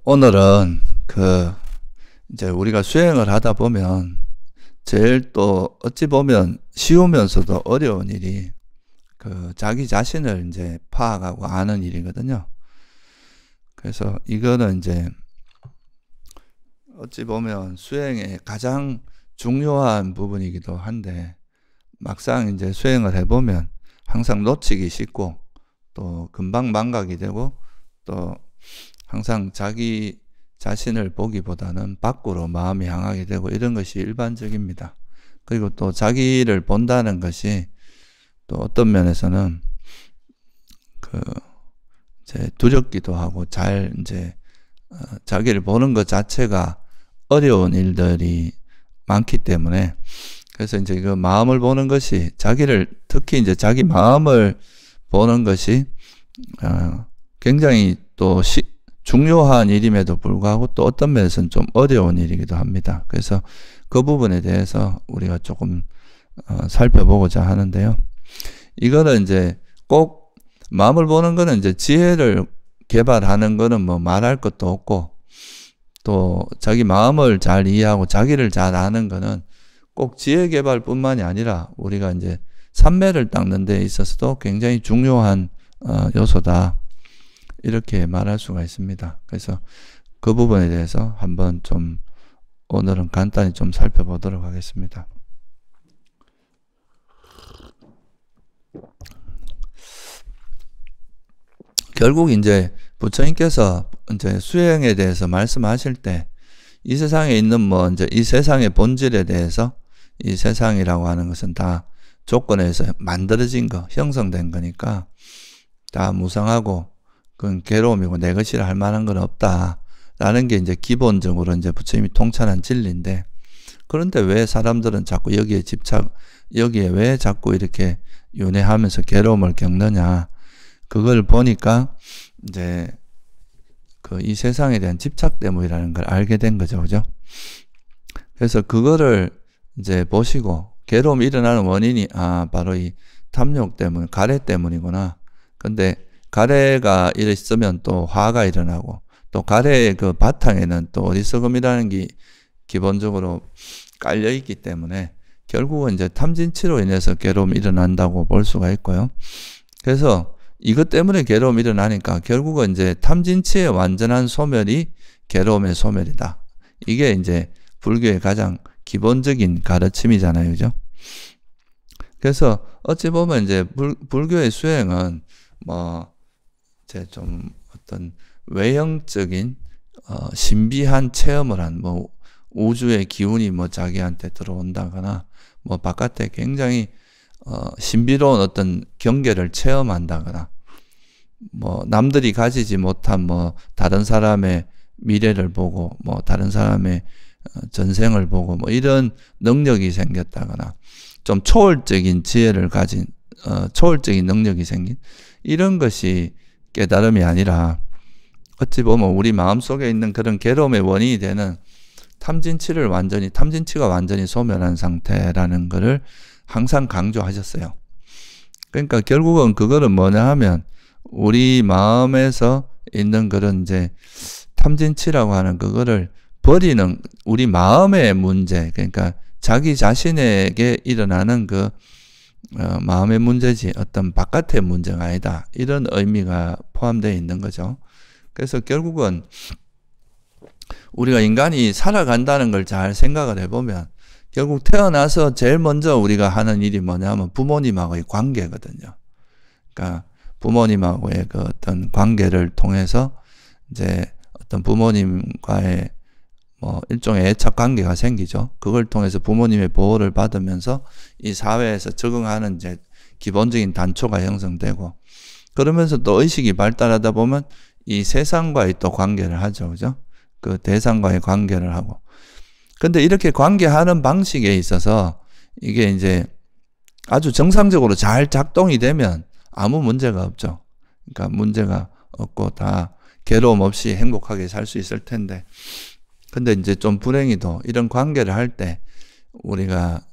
오늘은 이제 우리가 수행을 하다 보면 제일 또 어찌 보면 쉬우면서도 어려운 일이 자기 자신을 이제 파악하고 아는 일이거든요. 그래서 이거는 이제 어찌 보면 수행의 가장 중요한 부분이기도 한데 막상 이제 수행을 해보면 항상 놓치기 쉽고 또 금방 망각이 되고 또 항상 자기 자신을 보기보다는 밖으로 마음이 향하게 되고 이런 것이 일반적입니다. 그리고 또 자기를 본다는 것이 또 어떤 면에서는 이제 두렵기도 하고 이제 자기를 보는 것 자체가 어려운 일들이 많기 때문에 그래서 이제 그 마음을 보는 것이 특히 이제 자기 마음을 보는 것이 굉장히 또 중요한 일임에도 불구하고 또 어떤 면에서는 좀 어려운 일이기도 합니다. 그래서 그 부분에 대해서 우리가 조금 살펴보고자 하는데요. 이거는 이제 꼭 마음을 보는 거는 이제 지혜를 개발하는 거는 뭐 말할 것도 없고 또 자기 마음을 잘 이해하고 자기를 잘 아는 거는 꼭 지혜 개발뿐만이 아니라 우리가 이제 삼매를 닦는 데 있어서도 굉장히 중요한 요소다. 이렇게 말할 수가 있습니다. 그래서 그 부분에 대해서 한번 좀 오늘은 간단히 좀 살펴보도록 하겠습니다. 결국 이제 부처님께서 이제 수행에 대해서 말씀하실 때 이 세상에 있는 이제 이 세상의 본질에 대해서 이 세상이라고 하는 것은 다 조건에서 만들어진 거, 형성된 거니까 다 무상하고 그건 괴로움이고 내 것이라 할 만한 건 없다라는 게 이제 기본적으로 이제 부처님이 통찰한 진리인데 그런데 왜 사람들은 자꾸 여기에 왜 자꾸 이렇게 윤회하면서 괴로움을 겪느냐 그걸 보니까 이제 이 세상에 대한 집착 때문이라는 걸 알게 된 거죠, 그죠? 그래서 그거를 이제 보시고 괴로움이 일어나는 원인이 바로 이 탐욕 때문, 가래 때문이구나. 근데 가래가 있으면 또 화가 일어나고 또 가래의 그 바탕에는 또 어리석음이라는 게 기본적으로 깔려 있기 때문에 결국은 이제 탐진치로 인해서 괴로움이 일어난다고 볼 수가 있고요. 그래서 이것 때문에 괴로움이 일어나니까 결국은 이제 탐진치의 완전한 소멸이 괴로움의 소멸이다. 이게 이제 불교의 가장 기본적인 가르침이잖아요, 그죠? 그래서 어찌 보면 이제 불교의 수행은 이제 좀 어떤 외형적인 신비한 체험을 한 우주의 기운이 자기한테 들어온다거나 바깥에 굉장히 신비로운 어떤 경계를 체험한다거나 남들이 가지지 못한 다른 사람의 미래를 보고 다른 사람의 전생을 보고 이런 능력이 생겼다거나 좀 초월적인 지혜를 가진 초월적인 능력이 생긴 이런 것이 깨달음이 아니라 어찌 보면 우리 마음속에 있는 그런 괴로움의 원인이 되는 탐진치가 완전히 소멸한 상태라는 것을 항상 강조하셨어요. 그러니까 결국은 그거는 뭐냐 하면 우리 마음에서 있는 그런 이제 탐진치라고 하는 그거를 버리는 우리 마음의 문제, 그러니까 자기 자신에게 일어나는 마음의 문제지 어떤 바깥의 문제가 아니다. 이런 의미가 포함되어 있는 거죠. 그래서 결국은 우리가 인간이 살아간다는 걸 잘 생각을 해보면 결국 태어나서 제일 먼저 우리가 하는 일이 뭐냐면 부모님하고의 관계거든요. 그러니까 부모님하고의 그 어떤 관계를 통해서 이제 어떤 부모님과의 일종의 애착 관계가 생기죠. 그걸 통해서 부모님의 보호를 받으면서 이 사회에서 적응하는 이제 기본적인 단초가 형성되고 그러면서 또 의식이 발달하다 보면 이 세상과의 또 관계를 하죠. 그죠? 그 대상과의 관계를 하고. 근데 이렇게 관계하는 방식에 있어서 이게 이제 아주 정상적으로 잘 작동이 되면 아무 문제가 없죠. 그러니까 문제가 없고 다 괴로움 없이 행복하게 살 수 있을 텐데. 근데 이제 좀 불행히도 이런 관계를 할 때 우리가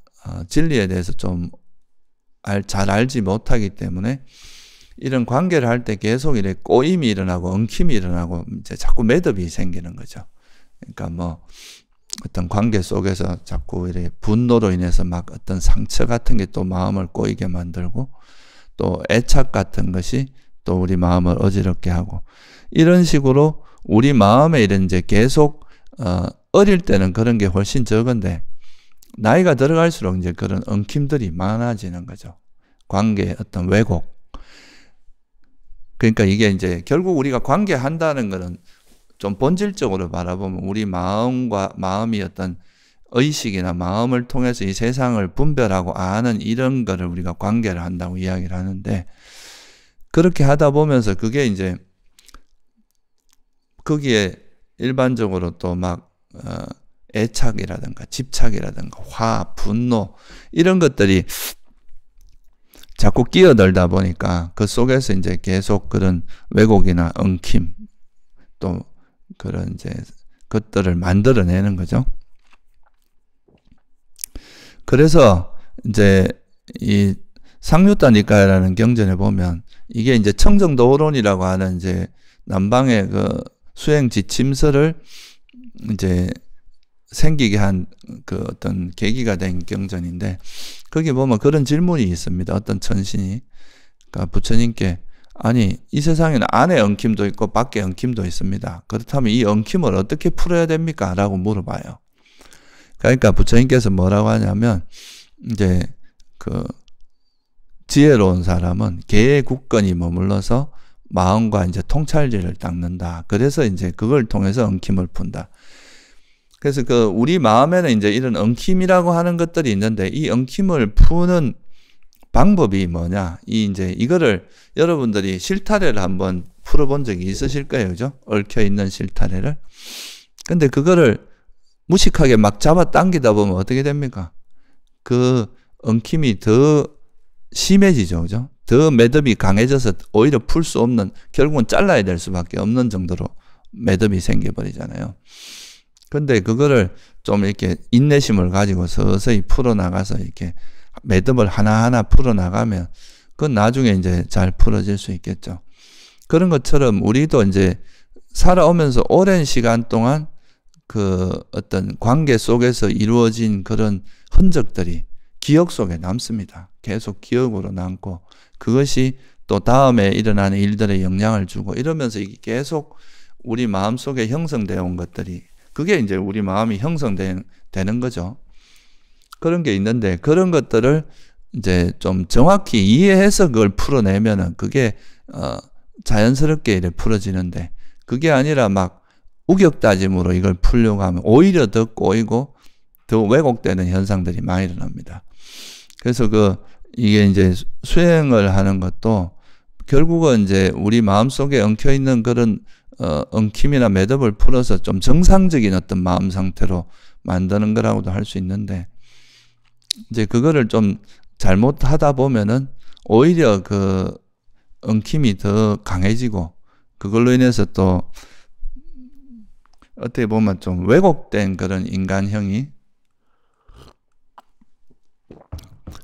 진리에 대해서 좀 잘 알지 못하기 때문에 이런 관계를 할 때 계속 이렇게 꼬임이 일어나고 엉킴이 일어나고 이제 자꾸 매듭이 생기는 거죠. 그러니까 뭐 어떤 관계 속에서 자꾸 이렇게 분노로 인해서 막 어떤 상처 같은 게 또 마음을 꼬이게 만들고 또 애착 같은 것이 또 우리 마음을 어지럽게 하고 이런 식으로 우리 마음에 이런 이제 계속 어릴 때는 그런 게 훨씬 적은데 나이가 들어갈수록 이제 그런 엉킴들이 많아지는 거죠. 관계의 어떤 왜곡. 그러니까 이게 이제 결국 우리가 관계한다는 거는 좀 본질적으로 바라보면 우리 마음이 어떤 의식이나 마음을 통해서 이 세상을 분별하고 아는 이런 거를 우리가 관계를 한다고 이야기를 하는데 그렇게 하다 보면서 그게 이제 거기에 일반적으로 또 막 애착이라든가 집착이라든가 화, 분노 이런 것들이 자꾸 끼어들다 보니까 그 속에서 이제 계속 그런 왜곡이나 엉킴 또 그런 이제 것들을 만들어내는 거죠. 그래서 이제 이 상류다니까라는 경전에 보면 이게 이제 청정도론이라고 하는 이제 남방의 그 수행 지침서를 이제 생기게 한 그 어떤 계기가 된 경전인데 거기 보면 그런 질문이 있습니다. 어떤 천신이 그러니까 부처님께 아니 이 세상에는 안에 엉킴도 있고 밖에 엉킴도 있습니다. 그렇다면 이 엉킴을 어떻게 풀어야 됩니까? 라고 물어봐요. 그러니까 부처님께서 뭐라고 하냐면 이제 그 지혜로운 사람은 개의 굳건히 머물러서 마음과 이제 통찰지를 닦는다. 그래서 이제 그걸 통해서 엉킴을 푼다. 그래서 그 우리 마음에는 이제 이런 엉킴이라고 하는 것들이 있는데 이 엉킴을 푸는 방법이 뭐냐? 이제 이거를 여러분들이 실타래를 한번 풀어본 적이 있으실 거예요. 그죠? 얽혀 있는 실타래를. 근데 그거를 무식하게 막 잡아 당기다 보면 어떻게 됩니까? 그 엉킴이 더 심해지죠. 그죠? 더 매듭이 강해져서 오히려 풀 수 없는, 결국은 잘라야 될 수밖에 없는 정도로 매듭이 생겨버리잖아요. 근데 그거를 좀 이렇게 인내심을 가지고 서서히 풀어나가서 이렇게 매듭을 하나하나 풀어나가면 그건 나중에 이제 잘 풀어질 수 있겠죠. 그런 것처럼 우리도 이제 살아오면서 오랜 시간 동안 그 어떤 관계 속에서 이루어진 그런 흔적들이 기억 속에 남습니다. 계속 기억으로 남고 그것이 또 다음에 일어나는 일들에 영향을 주고 이러면서 이게 계속 우리 마음속에 형성되어 온 것들이 그게 이제 우리 마음이 형성되는 거죠. 그런 게 있는데 그런 것들을 이제 좀 정확히 이해해서 그걸 풀어내면은 그게 자연스럽게 이렇게 풀어지는데 그게 아니라 막 우격다짐으로 이걸 풀려고 하면 오히려 더 꼬이고 더 왜곡되는 현상들이 많이 일어납니다. 그래서 이게 이제 수행을 하는 것도 결국은 이제 우리 마음속에 엉켜 있는 그런 엉킴이나 매듭을 풀어서 좀 정상적인 어떤 마음 상태로 만드는 거라고도 할 수 있는데 이제 그거를 좀 잘못하다 보면은 오히려 그 엉킴이 더 강해지고 그걸로 인해서 또 어떻게 보면 좀 왜곡된 그런 인간형이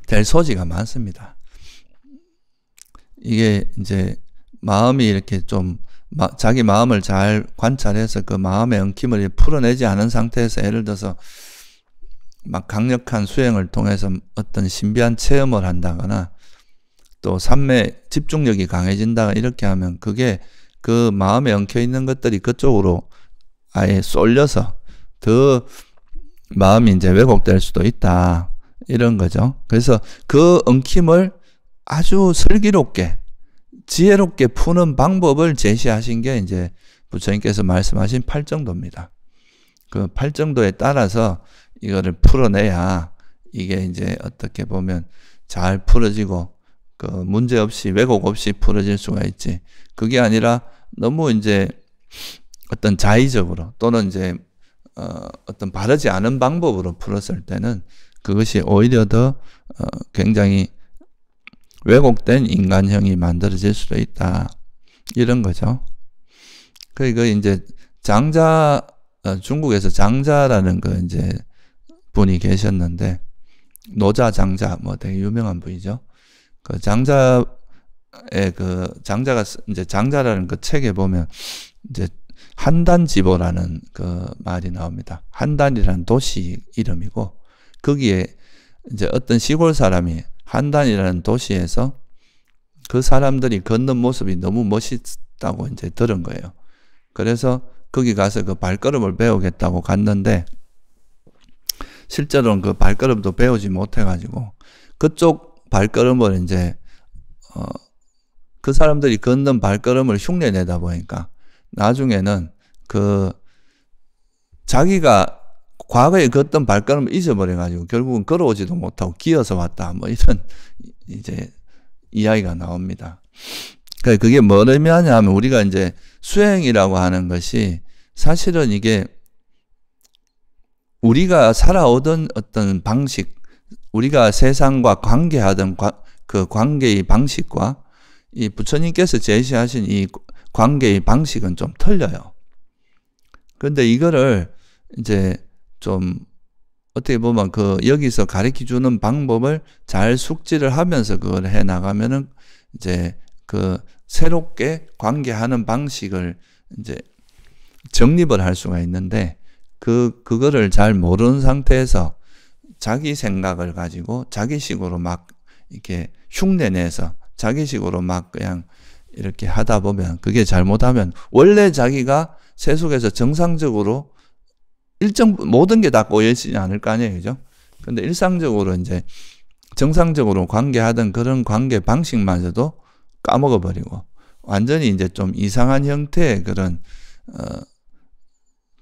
될 소지가 많습니다. 이게 이제 마음이 이렇게 좀 자기 마음을 잘 관찰해서 그 마음의 엉킴을 풀어내지 않은 상태에서 예를 들어서 막 강력한 수행을 통해서 어떤 신비한 체험을 한다거나 또 삶의 집중력이 강해진다 이렇게 하면 그게 그 마음에 엉켜 있는 것들이 그쪽으로 아예 쏠려서 더 마음이 이제 왜곡될 수도 있다. 이런 거죠. 그래서 그 엉킴을 아주 슬기롭게 지혜롭게 푸는 방법을 제시하신 게 이제 부처님께서 말씀하신 팔정도입니다. 그 팔정도에 따라서 이거를 풀어내야 이게 이제 어떻게 보면 잘 풀어지고 그 문제 없이 왜곡 없이 풀어질 수가 있지. 그게 아니라 너무 이제 어떤 자의적으로 또는 이제 어떤 바르지 않은 방법으로 풀었을 때는 그것이 오히려 더 굉장히 왜곡된 인간형이 만들어질 수도 있다. 이런 거죠. 그리고 이제 장자, 중국에서 장자라는 그 이제 분이 계셨는데, 노자 장자, 뭐 되게 유명한 분이죠. 그 장자 그 장자가 이제 장자라는 그 책에 보면 이제 한단지보라는 그 말이 나옵니다. 한단이라는 도시 이름이고 거기에 이제 어떤 시골 사람이 한단이라는 도시에서 그 사람들이 걷는 모습이 너무 멋있다고 이제 들은 거예요. 그래서 거기 가서 그 발걸음을 배우겠다고 갔는데 실제로는 그 발걸음도 배우지 못해가지고 그쪽 발걸음을 이제 그 사람들이 걷는 발걸음을 흉내내다 보니까 나중에는 그 자기가 과거에 걷던 발걸음을 잊어버려가지고 결국은 걸어오지도 못하고 기어서 왔다. 뭐 이런 이제 이야기가 나옵니다. 그게 뭘 의미하냐 하면 우리가 이제 수행이라고 하는 것이 사실은 이게 우리가 살아오던 어떤 방식, 우리가 세상과 관계하던 그 관계의 방식과 이 부처님께서 제시하신 이 관계의 방식은 좀 틀려요. 그런데 이거를 이제 좀 어떻게 보면 그 여기서 가르쳐 주는 방법을 잘 숙지를 하면서 그걸 해 나가면은 이제 그 새롭게 관계하는 방식을 이제 정립을 할 수가 있는데 그거를 잘 모르는 상태에서 자기 생각을 가지고 자기식으로 막 이렇게 흉내내서 자기식으로 막 그냥 이렇게 하다 보면 그게 잘못하면 원래 자기가 세속에서 정상적으로 모든 게 다 꼬여있지 않을 거 아니에요. 그죠? 근데 일상적으로 이제 정상적으로 관계하던 그런 관계 방식마저도 까먹어버리고 완전히 이제 좀 이상한 형태의 그런,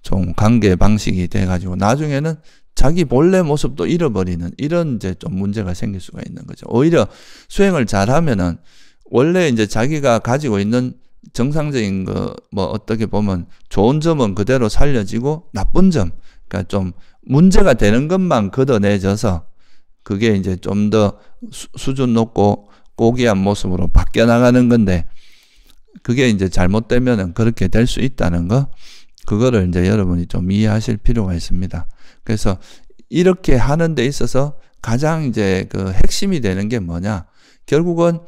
좀 관계 방식이 돼가지고 나중에는 자기 본래 모습도 잃어버리는 이런 이제 좀 문제가 생길 수가 있는 거죠. 오히려 수행을 잘하면은 원래 이제 자기가 가지고 있는 정상적인 뭐 어떻게 보면 좋은 점은 그대로 살려지고 나쁜 점, 그러니까 좀 문제가 되는 것만 걷어내져서 그게 이제 좀 더 수준 높고 고귀한 모습으로 바뀌어 나가는 건데 그게 이제 잘못되면은 그렇게 될 수 있다는 거, 그거를 이제 여러분이 좀 이해하실 필요가 있습니다. 그래서 이렇게 하는 데 있어서 가장 이제 그 핵심이 되는 게 뭐냐? 결국은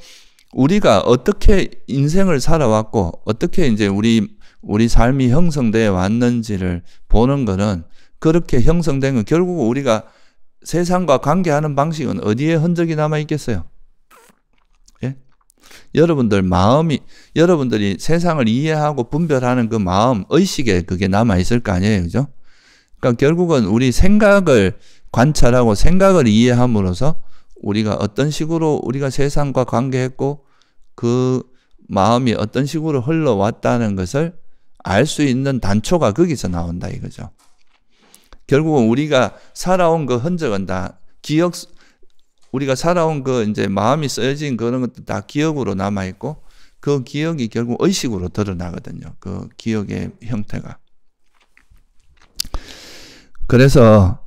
우리가 어떻게 인생을 살아왔고 어떻게 이제 우리 삶이 형성되어 왔는지를 보는 거는, 그렇게 형성된 건 결국 우리가 세상과 관계하는 방식은 어디에 흔적이 남아 있겠어요? 예? 여러분들이 세상을 이해하고 분별하는 그 마음, 의식에 그게 남아 있을 거 아니에요. 그죠? 그러니까 결국은 우리 생각을 관찰하고 생각을 이해함으로써 우리가 어떤 식으로 우리가 세상과 관계했고 그 마음이 어떤 식으로 흘러왔다는 것을 알 수 있는 단초가 거기서 나온다 이거죠. 결국은 우리가 살아온 그 흔적은 다 우리가 살아온 그 이제 마음이 쓰여진 그런 것도 다 기억으로 남아있고 그 기억이 결국 의식으로 드러나거든요. 그 기억의 형태가. 그래서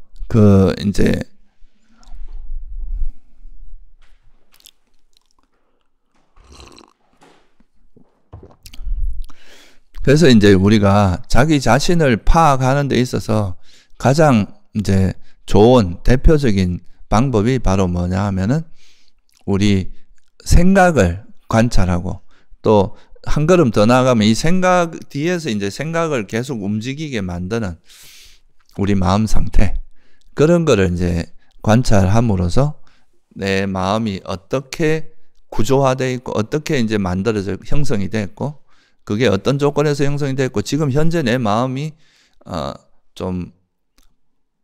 그래서 이제 우리가 자기 자신을 파악하는 데 있어서 가장 이제 좋은 대표적인 방법이 바로 뭐냐 하면은 우리 생각을 관찰하고 또 한 걸음 더 나아가면 이 생각 뒤에서 이제 생각을 계속 움직이게 만드는 우리 마음 상태, 그런 거를 이제 관찰함으로써 내 마음이 어떻게 구조화되어 있고 어떻게 이제 만들어져 형성이 됐고 그게 어떤 조건에서 형성이 됐고 지금 현재 내 마음이 좀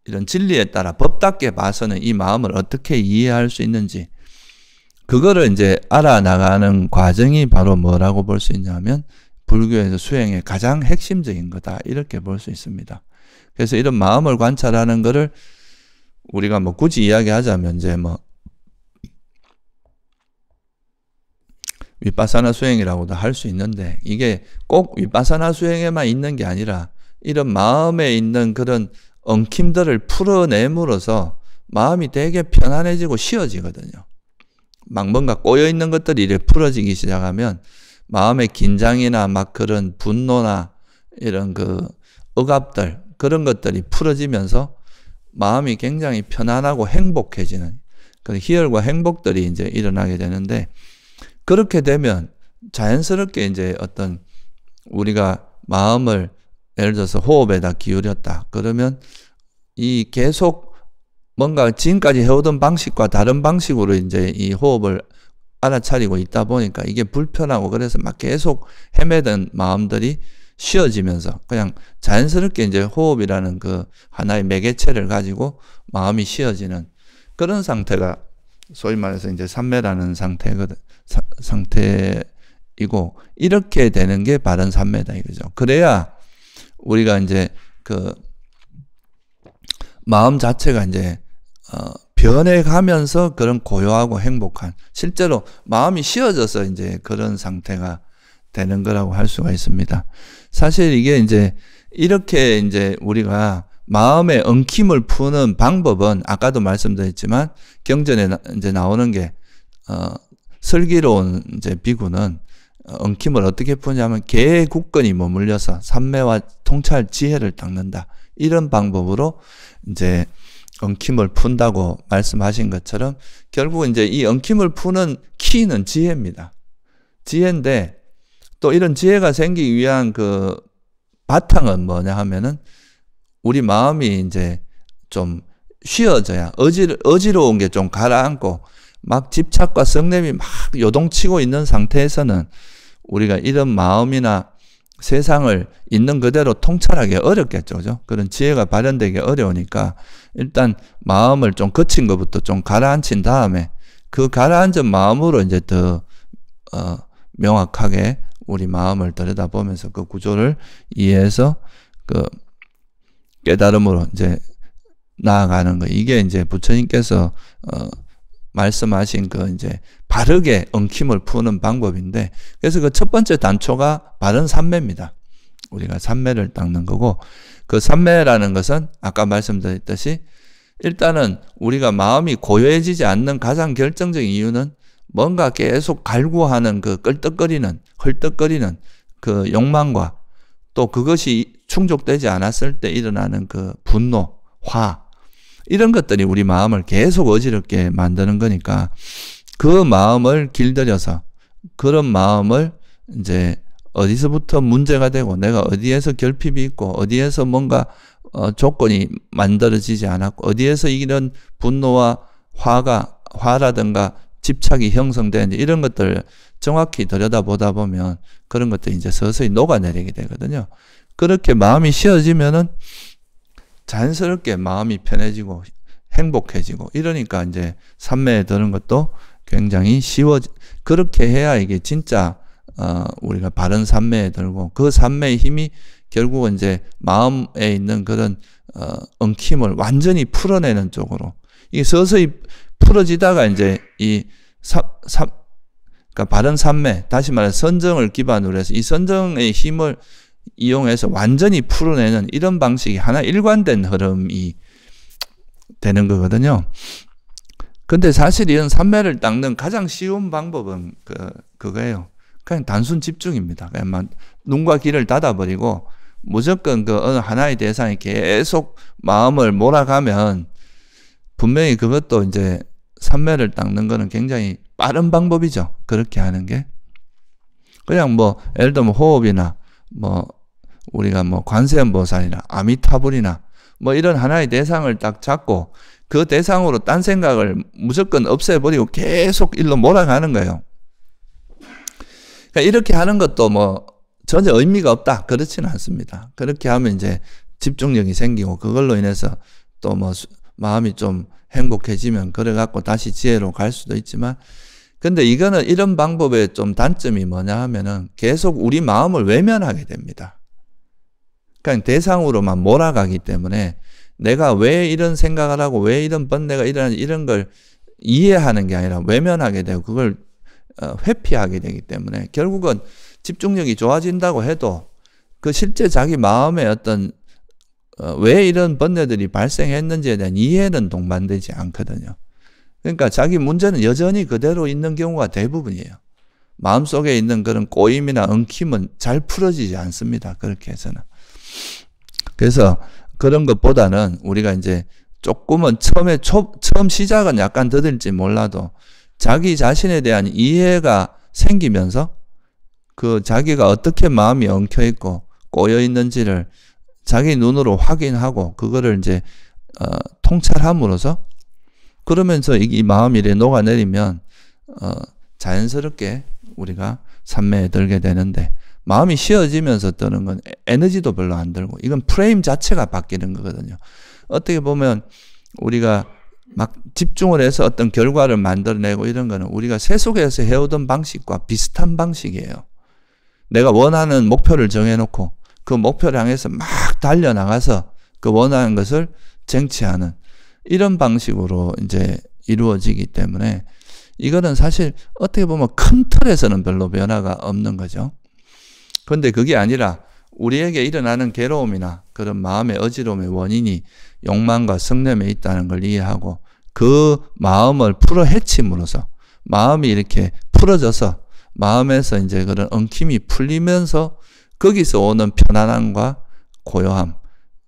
이런 진리에 따라 법답게 봐서는 이 마음을 어떻게 이해할 수 있는지, 그거를 이제 알아나가는 과정이 바로 뭐라고 볼 수 있냐면 불교에서 수행의 가장 핵심적인 거다 이렇게 볼 수 있습니다. 그래서 이런 마음을 관찰하는 거를 우리가 뭐 굳이 이야기하자면 이제 뭐 위파사나 수행이라고도 할 수 있는데 이게 꼭 위파사나 수행에만 있는 게 아니라 이런 마음에 있는 그런 엉킴들을 풀어냄으로써 마음이 되게 편안해지고 쉬워지거든요. 막 뭔가 꼬여있는 것들이 이렇게 풀어지기 시작하면 마음의 긴장이나 막 그런 분노나 이런 그 억압들, 그런 것들이 풀어지면서 마음이 굉장히 편안하고 행복해지는 그런 희열과 행복들이 이제 일어나게 되는데, 그렇게 되면 자연스럽게 이제 어떤 우리가 마음을 예를 들어서 호흡에다 기울였다. 그러면 이 계속 뭔가 지금까지 해오던 방식과 다른 방식으로 이제 이 호흡을 알아차리고 있다 보니까 이게 불편하고 그래서 막 계속 헤매던 마음들이 쉬어지면서 그냥 자연스럽게 이제 호흡이라는 그 하나의 매개체를 가지고 마음이 쉬어지는 그런 상태가 소위 말해서 이제 삼매라는 상태이고 이렇게 되는 게 바른 삼매다 이거죠. 그래야 우리가 이제 그 마음 자체가 이제 변해가면서 그런 고요하고 행복한 실제로 마음이 쉬어져서 이제 그런 상태가 되는 거라고 할 수가 있습니다. 사실 이게 이제 이렇게 이제 우리가 마음의 엉킴을 푸는 방법은 아까도 말씀드렸지만 경전에 이제 나오는 게 슬기로운 이제 비구는 엉킴을 어떻게 푸냐면 개의 굳건히 머물려서 삼매와 통찰 지혜를 닦는다. 이런 방법으로 이제 엉킴을 푼다고 말씀하신 것처럼 결국 이제 이 엉킴을 푸는 키는 지혜입니다. 지혜인데 또 이런 지혜가 생기기 위한 그 바탕은 뭐냐 하면은 우리 마음이 이제 좀 쉬어져야 어지러운 게 좀 가라앉고 막 집착과 성냄이 막 요동치고 있는 상태에서는 우리가 이런 마음이나 세상을 있는 그대로 통찰하기 어렵겠죠. 그죠? 그런 지혜가 발현되기 어려우니까 일단 마음을 좀 거친 것부터 좀 가라앉힌 다음에 그 가라앉은 마음으로 이제 더 명확하게 우리 마음을 들여다보면서 그 구조를 이해해서 그 깨달음으로 이제 나아가는 거. 이게 이제 부처님께서 말씀하신 그 이제 바르게 엉킴을 푸는 방법인데, 그래서 그 첫 번째 단초가 바른 삼매입니다. 우리가 삼매를 닦는 거고, 그 삼매라는 것은 아까 말씀드렸듯이 일단은 우리가 마음이 고요해지지 않는 가장 결정적인 이유는 뭔가 계속 갈구하는 그 끌떡거리는, 헐떡거리는 그 욕망과 또 그것이 충족되지 않았을 때 일어나는 그 분노, 화, 이런 것들이 우리 마음을 계속 어지럽게 만드는 거니까 그 마음을 길들여서 그런 마음을 이제 어디서부터 문제가 되고 내가 어디에서 결핍이 있고 어디에서 뭔가 조건이 만들어지지 않았고 어디에서 이런 분노와 화라든가 집착이 형성되는지 이런 것들 정확히 들여다보다 보면 그런 것들이 이제 서서히 녹아내리게 되거든요. 그렇게 마음이 쉬어지면은 자연스럽게 마음이 편해지고 행복해지고 이러니까 이제 삼매에 드는 것도 굉장히 그렇게 해야 이게 진짜 우리가 바른 삼매에 들고 그 삼매의 힘이 결국은 이제 마음에 있는 그런 엉킴을 완전히 풀어내는 쪽으로 이게 서서히 풀어지다가 이제 그러니까 바른 삼매, 다시 말해 선정을 기반으로 해서 이 선정의 힘을 이용해서 완전히 풀어내는 이런 방식이 하나 일관된 흐름이 되는 거거든요. 근데 사실 이런 삼매를 닦는 가장 쉬운 방법은 그거예요. 그냥 단순 집중입니다. 그냥 눈과 귀를 닫아버리고 무조건 그 어느 하나의 대상에 계속 마음을 몰아가면 분명히 그것도 이제 삼매를 닦는 거는 굉장히 빠른 방법이죠. 그렇게 하는 게. 그냥 뭐 예를 들면 호흡이나 뭐 우리가 뭐 관세음보살이나 아미타불이나 뭐 이런 하나의 대상을 딱 잡고 그 대상으로 딴 생각을 무조건 없애버리고 계속 일로 몰아가는 거예요. 그러니까 이렇게 하는 것도 뭐 전혀 의미가 없다. 그렇지는 않습니다. 그렇게 하면 이제 집중력이 생기고 그걸로 인해서 또 뭐 마음이 좀 행복해지면 그래갖고 다시 지혜로 갈 수도 있지만 근데 이거는 이런 방법의 좀 단점이 뭐냐 하면은 계속 우리 마음을 외면하게 됩니다. 그러니까 대상으로만 몰아가기 때문에 내가 왜 이런 생각을 하고 왜 이런 번뇌가 일어나는지 이런 걸 이해하는 게 아니라 외면하게 되고 그걸 회피하게 되기 때문에 결국은 집중력이 좋아진다고 해도 그 실제 자기 마음의 어떤 왜 이런 번뇌들이 발생했는지에 대한 이해는 동반되지 않거든요. 그러니까 자기 문제는 여전히 그대로 있는 경우가 대부분이에요. 마음속에 있는 그런 꼬임이나 엉킴은 잘 풀어지지 않습니다. 그렇게 해서는. 그래서 그런 것보다는 우리가 이제 조금은 처음 시작은 약간 더딜지 몰라도 자기 자신에 대한 이해가 생기면서 그 자기가 어떻게 마음이 엉켜 있고 꼬여 있는지를 자기 눈으로 확인하고 그거를 이제 통찰함으로써 그러면서 이 마음이 이렇게 녹아내리면 자연스럽게 우리가 삼매에 들게 되는데 마음이 쉬어지면서 드는 건 에너지도 별로 안 들고 이건 프레임 자체가 바뀌는 거거든요. 어떻게 보면 우리가 막 집중을 해서 어떤 결과를 만들어내고 이런 거는 우리가 세속에서 해오던 방식과 비슷한 방식이에요. 내가 원하는 목표를 정해놓고 그 목표를 향해서 막 달려나가서 그 원하는 것을 쟁취하는 이런 방식으로 이제 이루어지기 때문에 이거는 사실 어떻게 보면 큰 틀에서는 별로 변화가 없는 거죠. 그런데 그게 아니라 우리에게 일어나는 괴로움이나 그런 마음의 어지러움의 원인이 욕망과 성냄에 있다는 걸 이해하고 그 마음을 풀어 헤침으로써 마음이 이렇게 풀어져서 마음에서 이제 그런 엉킴이 풀리면서 거기서 오는 편안함과 고요함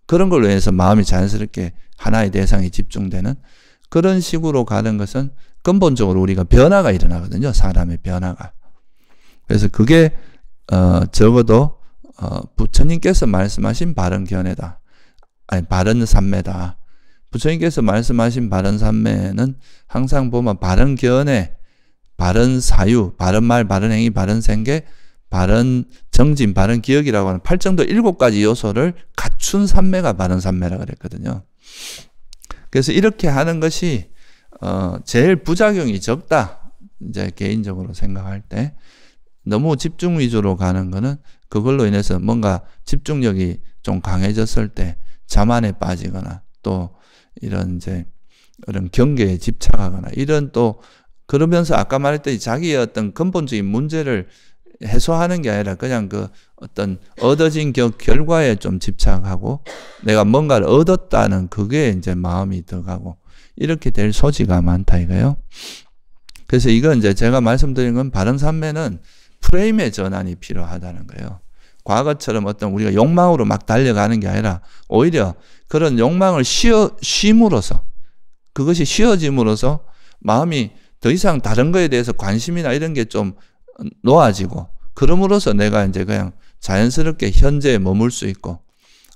그런 걸로 해서 마음이 자연스럽게 하나의 대상에 집중되는 그런 식으로 가는 것은 근본적으로 우리가 변화가 일어나거든요. 사람의 변화가. 그래서 그게 적어도 부처님께서 말씀하신 바른 견해다. 아니 바른 삼매다. 부처님께서 말씀하신 바른 삼매는 항상 보면 바른 견해, 바른 사유, 바른 말, 바른 행위, 바른 생계, 바른 정진, 바른 기억이라고 하는 8정도 7가지 요소를 갖춘 삼매가 바른 삼매라고 그랬거든요. 그래서 이렇게 하는 것이 제일 부작용이 적다. 이제 개인적으로 생각할 때 너무 집중 위주로 가는 거는 그걸로 인해서 뭔가 집중력이 좀 강해졌을 때 자만에 빠지거나 또 이런 이제 그런 경계에 집착하거나 이런 또 그러면서 아까 말했듯이 자기의 어떤 근본적인 문제를 해소하는 게 아니라 그냥 그 어떤 얻어진 결과에 좀 집착하고 내가 뭔가를 얻었다는 그게 이제 마음이 들어가고 이렇게 될 소지가 많다 이거예요. 그래서 이건 이제 제가 말씀드린 건 바른 삼매는 프레임의 전환이 필요하다는 거예요. 과거처럼 어떤 우리가 욕망으로 막 달려가는 게 아니라 오히려 그런 욕망을 쉼으로써 그것이 쉬어짐으로써 마음이 더 이상 다른 거에 대해서 관심이나 이런 게 좀 놓아지고 그럼으로써 내가 이제 그냥 자연스럽게 현재에 머물 수 있고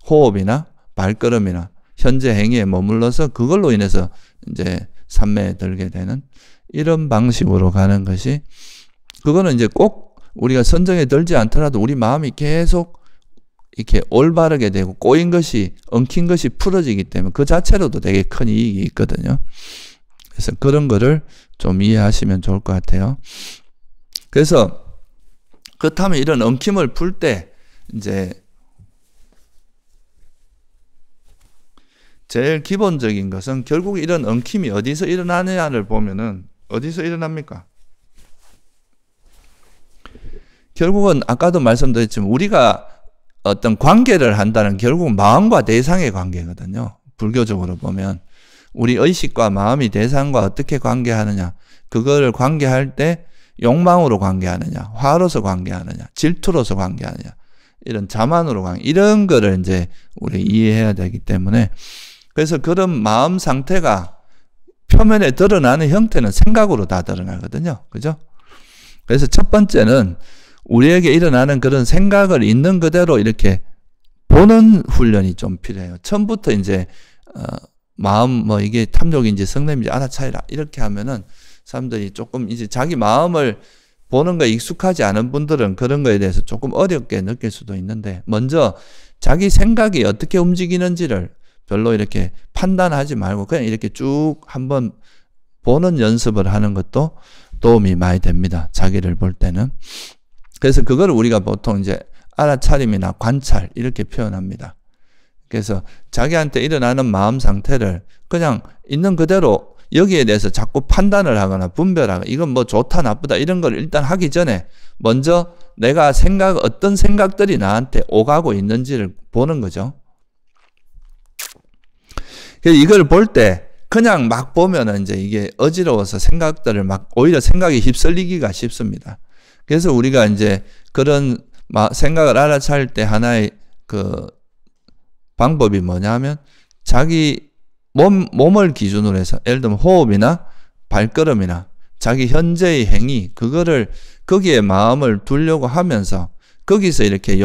호흡이나 발걸음이나 현재 행위에 머물러서 그걸로 인해서 이제 삼매에 들게 되는 이런 방식으로 가는 것이 그거는 이제 꼭 우리가 선정에 들지 않더라도 우리 마음이 계속 이렇게 올바르게 되고 꼬인 것이 엉킨 것이 풀어지기 때문에 그 자체로도 되게 큰 이익이 있거든요. 그래서 그런 거를 좀 이해하시면 좋을 것 같아요. 그래서 그렇다면 이런 엉킴을 풀 때 이제 제일 기본적인 것은 결국 이런 엉킴이 어디서 일어나느냐를 보면은 어디서 일어납니까? 결국은 아까도 말씀드렸지만 우리가 어떤 관계를 한다는 결국은 마음과 대상의 관계거든요. 불교적으로 보면 우리 의식과 마음이 대상과 어떻게 관계하느냐 그거를 관계할 때 욕망으로 관계하느냐 화로서 관계하느냐 질투로서 관계하느냐 이런 자만으로 관계 이런 거를 이제 우리 이해해야 되기 때문에 그래서 그런 마음 상태가 표면에 드러나는 형태는 생각으로 다 드러나거든요. 그죠? 그래서 첫 번째는 우리에게 일어나는 그런 생각을 있는 그대로 이렇게 보는 훈련이 좀 필요해요. 처음부터 이제 마음 뭐 이게 탐욕인지 성냄인지 알아차리라 이렇게 하면은 사람들이 조금 이제 자기 마음을 보는 거에 익숙하지 않은 분들은 그런 거에 대해서 조금 어렵게 느낄 수도 있는데 먼저 자기 생각이 어떻게 움직이는지를 별로 이렇게 판단하지 말고 그냥 이렇게 쭉 한번 보는 연습을 하는 것도 도움이 많이 됩니다. 자기를 볼 때는. 그래서 그걸 우리가 보통 이제 알아차림이나 관찰 이렇게 표현합니다. 그래서 자기한테 일어나는 마음 상태를 그냥 있는 그대로 여기에 대해서 자꾸 판단을 하거나 분별하거나 이건 뭐 좋다 나쁘다 이런 걸 일단 하기 전에 먼저 내가 어떤 생각들이 나한테 오가고 있는지를 보는 거죠. 그래서 이걸 볼 때 그냥 막 보면은 이제 이게 어지러워서 생각들을 막 오히려 생각이 휩쓸리기가 쉽습니다. 그래서 우리가 이제 그런 생각을 알아차릴 때 하나의 그 방법이 뭐냐면 자기 몸을 기준으로 해서 예를 들면 호흡이나 발걸음이나 자기 현재의 행위 그거를 거기에 마음을 두려고 하면서 거기서 이렇게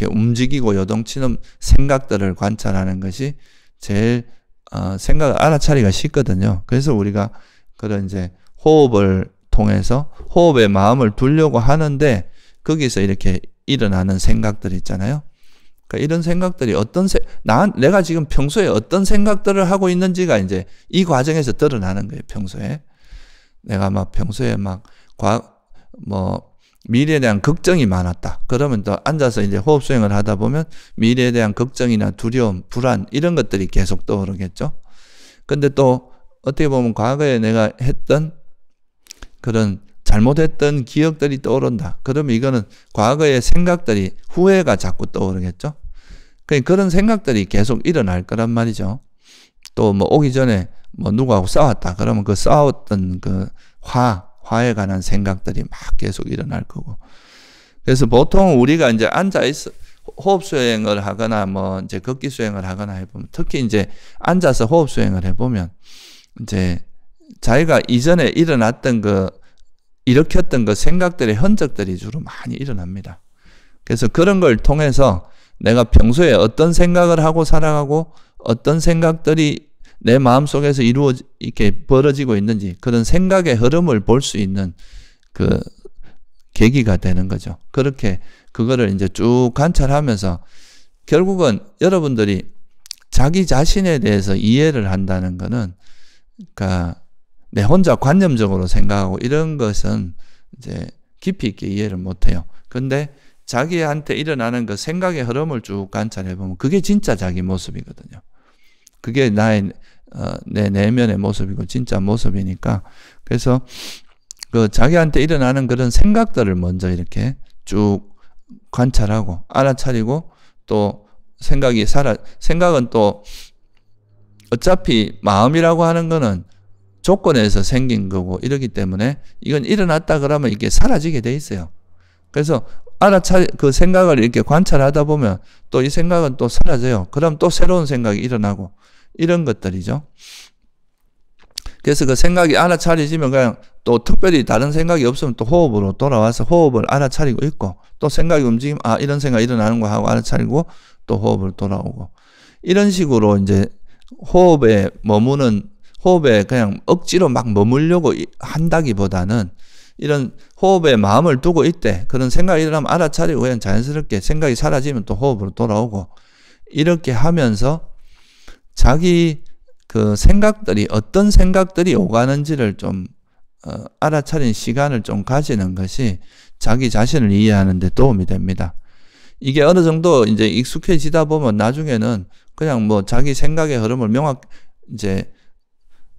움직이고 요동치는 생각들을 관찰하는 것이 제일 생각을 알아차리기가 쉽거든요. 그래서 우리가 그런 이제 호흡을 통해서 호흡에 마음을 두려고 하는데 거기서 이렇게 일어나는 생각들 있잖아요. 그러니까 이런 생각들이 내가 지금 평소에 어떤 생각들을 하고 있는지가 이제 이 과정에서 드러나는 거예요. 평소에 내가 막 평소에 미래에 대한 걱정이 많았다. 그러면 또 앉아서 이제 호흡 수행을 하다 보면 미래에 대한 걱정이나 두려움, 불안 이런 것들이 계속 떠오르겠죠. 근데 또 어떻게 보면 과거에 내가 했던 그런 잘못했던 기억들이 떠오른다. 그러면 이거는 과거의 생각들이 후회가 자꾸 떠오르겠죠. 그런 생각들이 계속 일어날 거란 말이죠. 또 오기 전에 누구하고 싸웠다. 그러면 그 싸웠던 그 화에 관한 생각들이 막 계속 일어날 거고. 그래서 보통 우리가 이제 앉아있어 호흡 수행을 하거나 이제 걷기 수행을 하거나 해보면 특히 이제 앉아서 호흡 수행을 해보면 이제 자기가 이전에 일어났던 일으켰던 그 생각들의 흔적들이 주로 많이 일어납니다. 그래서 그런 걸 통해서 내가 평소에 어떤 생각을 하고 살아가고 어떤 생각들이 내 마음속에서 이렇게 벌어지고 있는지 그런 생각의 흐름을 볼 수 있는 그 계기가 되는 거죠. 그렇게 그거를 이제 쭉 관찰하면서 결국은 여러분들이 자기 자신에 대해서 이해를 한다는 거는 그러니까 내 혼자 관념적으로 생각하고 이런 것은 이제 깊이 있게 이해를 못 해요. 근데 자기한테 일어나는 그 생각의 흐름을 쭉 관찰해 보면 그게 진짜 자기 모습이거든요. 그게 내 내면의 모습이고 진짜 모습이니까 그래서 그 자기한테 일어나는 그런 생각들을 먼저 이렇게 쭉 관찰하고 알아차리고 또 생각은 또 어차피 마음이라고 하는 거는 조건에서 생긴 거고 이러기 때문에 이건 일어났다 그러면 이게 사라지게 돼 있어요. 그래서 그 생각을 이렇게 관찰하다 보면 또 이 생각은 또 사라져요. 그럼 또 새로운 생각이 일어나고 이런 것들이죠. 그래서 그 생각이 알아차려지면 그냥 또 특별히 다른 생각이 없으면 또 호흡으로 돌아와서 호흡을 알아차리고 있고 또 생각이 움직이면 이런 생각이 일어나는 거 하고 알아차리고 또 호흡으로 돌아오고 이런 식으로 이제 호흡에 그냥 억지로 막 머물려고 한다기보다는 이런 호흡에 마음을 두고 있대. 그런 생각이 일어나면 알아차리고 그냥 자연스럽게 생각이 사라지면 또 호흡으로 돌아오고 이렇게 하면서 자기 그 생각들이 어떤 생각들이 오가는지를 좀 알아차린 시간을 좀 가지는 것이 자기 자신을 이해하는 데 도움이 됩니다. 이게 어느 정도 이제 익숙해지다 보면 나중에는 그냥 자기 생각의 흐름을 이제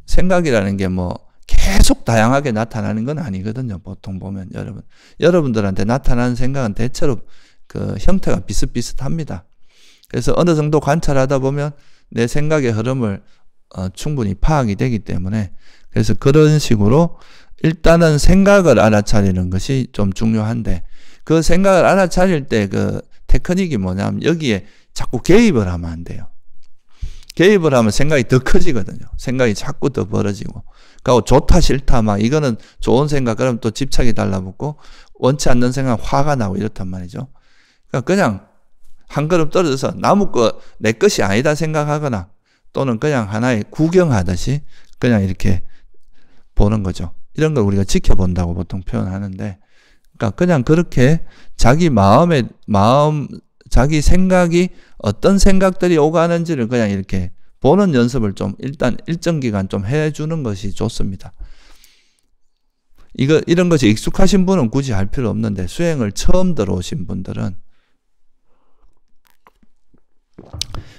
생각이라는 게 계속 다양하게 나타나는 건 아니거든요. 보통 보면 여러분들한테 나타나는 생각은 대체로 그 형태가 비슷비슷합니다. 그래서 어느 정도 관찰하다 보면 내 생각의 흐름을 충분히 파악이 되기 때문에 그래서 그런 식으로 일단은 생각을 알아차리는 것이 좀 중요한데 그 생각을 알아차릴 때 그 테크닉이 뭐냐면 여기에 자꾸 개입을 하면 안 돼요. 개입을 하면 생각이 더 커지거든요. 생각이 자꾸 더 벌어지고. 그리고 좋다 싫다 이거는 좋은 생각 그러면 또 집착이 달라붙고 원치 않는 생각 화가 나고 이렇단 말이죠. 그러니까 그냥 한 걸음 떨어져서 남의 거 내 것이 아니다 생각하거나 또는 그냥 하나의 구경하듯이 그냥 이렇게 보는 거죠. 이런 걸 우리가 지켜본다고 보통 표현하는데 그러니까 그냥 그렇게 자기 자기 생각이 어떤 생각들이 오가는지를 그냥 이렇게 보는 연습을 좀 일단 일정 기간 좀 해주는 것이 좋습니다. 이런 것이 익숙하신 분은 굳이 할 필요 없는데 수행을 처음 들어오신 분들은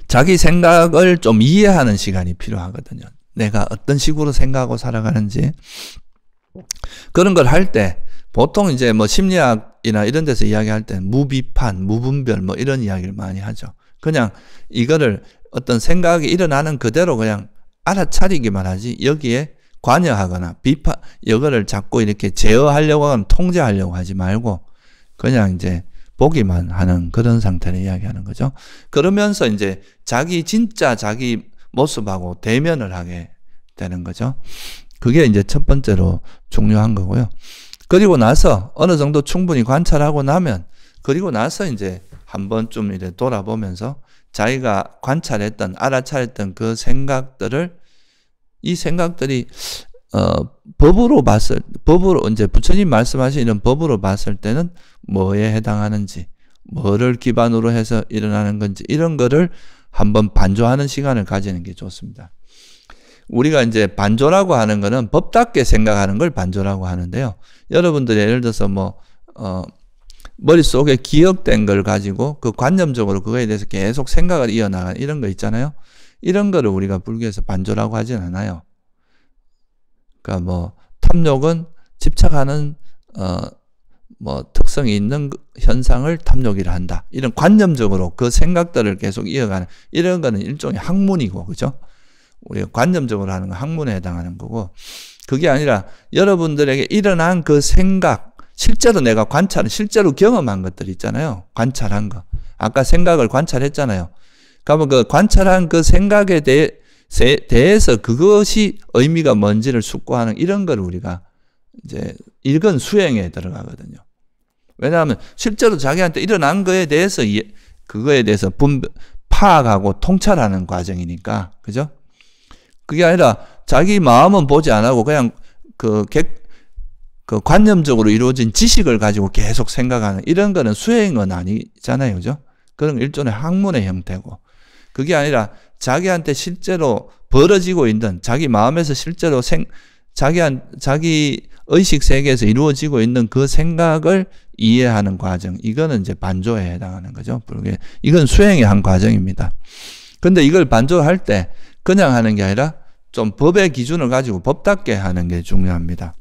자기 생각을 좀 이해하는 시간이 필요하거든요. 내가 어떤 식으로 생각하고 살아가는지 그런 걸 할 때 보통 이제 심리학이나 이런 데서 이야기할 때 무비판, 무분별 이런 이야기를 많이 하죠. 그냥 이거를 어떤 생각이 일어나는 그대로 그냥 알아차리기만 하지 여기에 관여하거나 이거를 자꾸 이렇게 제어하려고 하면 통제하려고 하지 말고 그냥 이제 보기만 하는 그런 상태를 이야기하는 거죠. 그러면서 이제 진짜 자기 모습하고 대면을 하게 되는 거죠. 그게 이제 첫 번째로 중요한 거고요. 그리고 나서 어느 정도 충분히 관찰하고 나면 그리고 나서 이제 한번 좀 이렇게 돌아보면서 자기가 관찰했던 알아차렸던 그 생각들을 이 생각들이 법으로 이제 부처님 말씀하신 이런 법으로 봤을 때는 뭐에 해당하는지, 뭐를 기반으로 해서 일어나는 건지, 이런 거를 한번 반조하는 시간을 가지는 게 좋습니다. 우리가 이제 반조라고 하는 거는 법답게 생각하는 걸 반조라고 하는데요. 여러분들이 예를 들어서 머릿속에 기억된 걸 가지고 그 관념적으로 그거에 대해서 계속 생각을 이어나가는 이런 거 있잖아요. 이런 거를 우리가 불교에서 반조라고 하진 않아요. 그러니까 탐욕은 집착하는 특성이 있는 현상을 탐욕이라 한다. 이런 관념적으로 그 생각들을 계속 이어가는 이런 거는 일종의 학문이고, 그죠? 우리가 관념적으로 하는 건 학문에 해당하는 거고, 그게 아니라 여러분들에게 일어난 그 생각, 실제로 내가 실제로 경험한 것들 있잖아요. 관찰한 거. 아까 생각을 관찰했잖아요. 그러면 그 관찰한 그 생각에 대해서 그것이 의미가 뭔지를 숙고하는 이런 걸 우리가 이제 이건 수행에 들어가거든요. 왜냐하면 실제로 자기한테 일어난 거에 대해서 그거에 대해서 파악하고 통찰하는 과정이니까, 그죠? 그게 아니라 자기 마음은 보지 안 하고 그냥 그 관념적으로 이루어진 지식을 가지고 계속 생각하는 이런 거는 수행은 아니잖아요, 그죠? 그런 일종의 학문의 형태고, 그게 아니라 자기한테 실제로 벌어지고 있는 자기 마음에서 실제로 자기 의식 세계에서 이루어지고 있는 그 생각을 이해하는 과정, 이거는 이제 반조에 해당하는 거죠. 이건 수행의 한 과정입니다. 근데 이걸 반조할 때 그냥 하는 게 아니라 좀 법의 기준을 가지고 법답게 하는 게 중요합니다.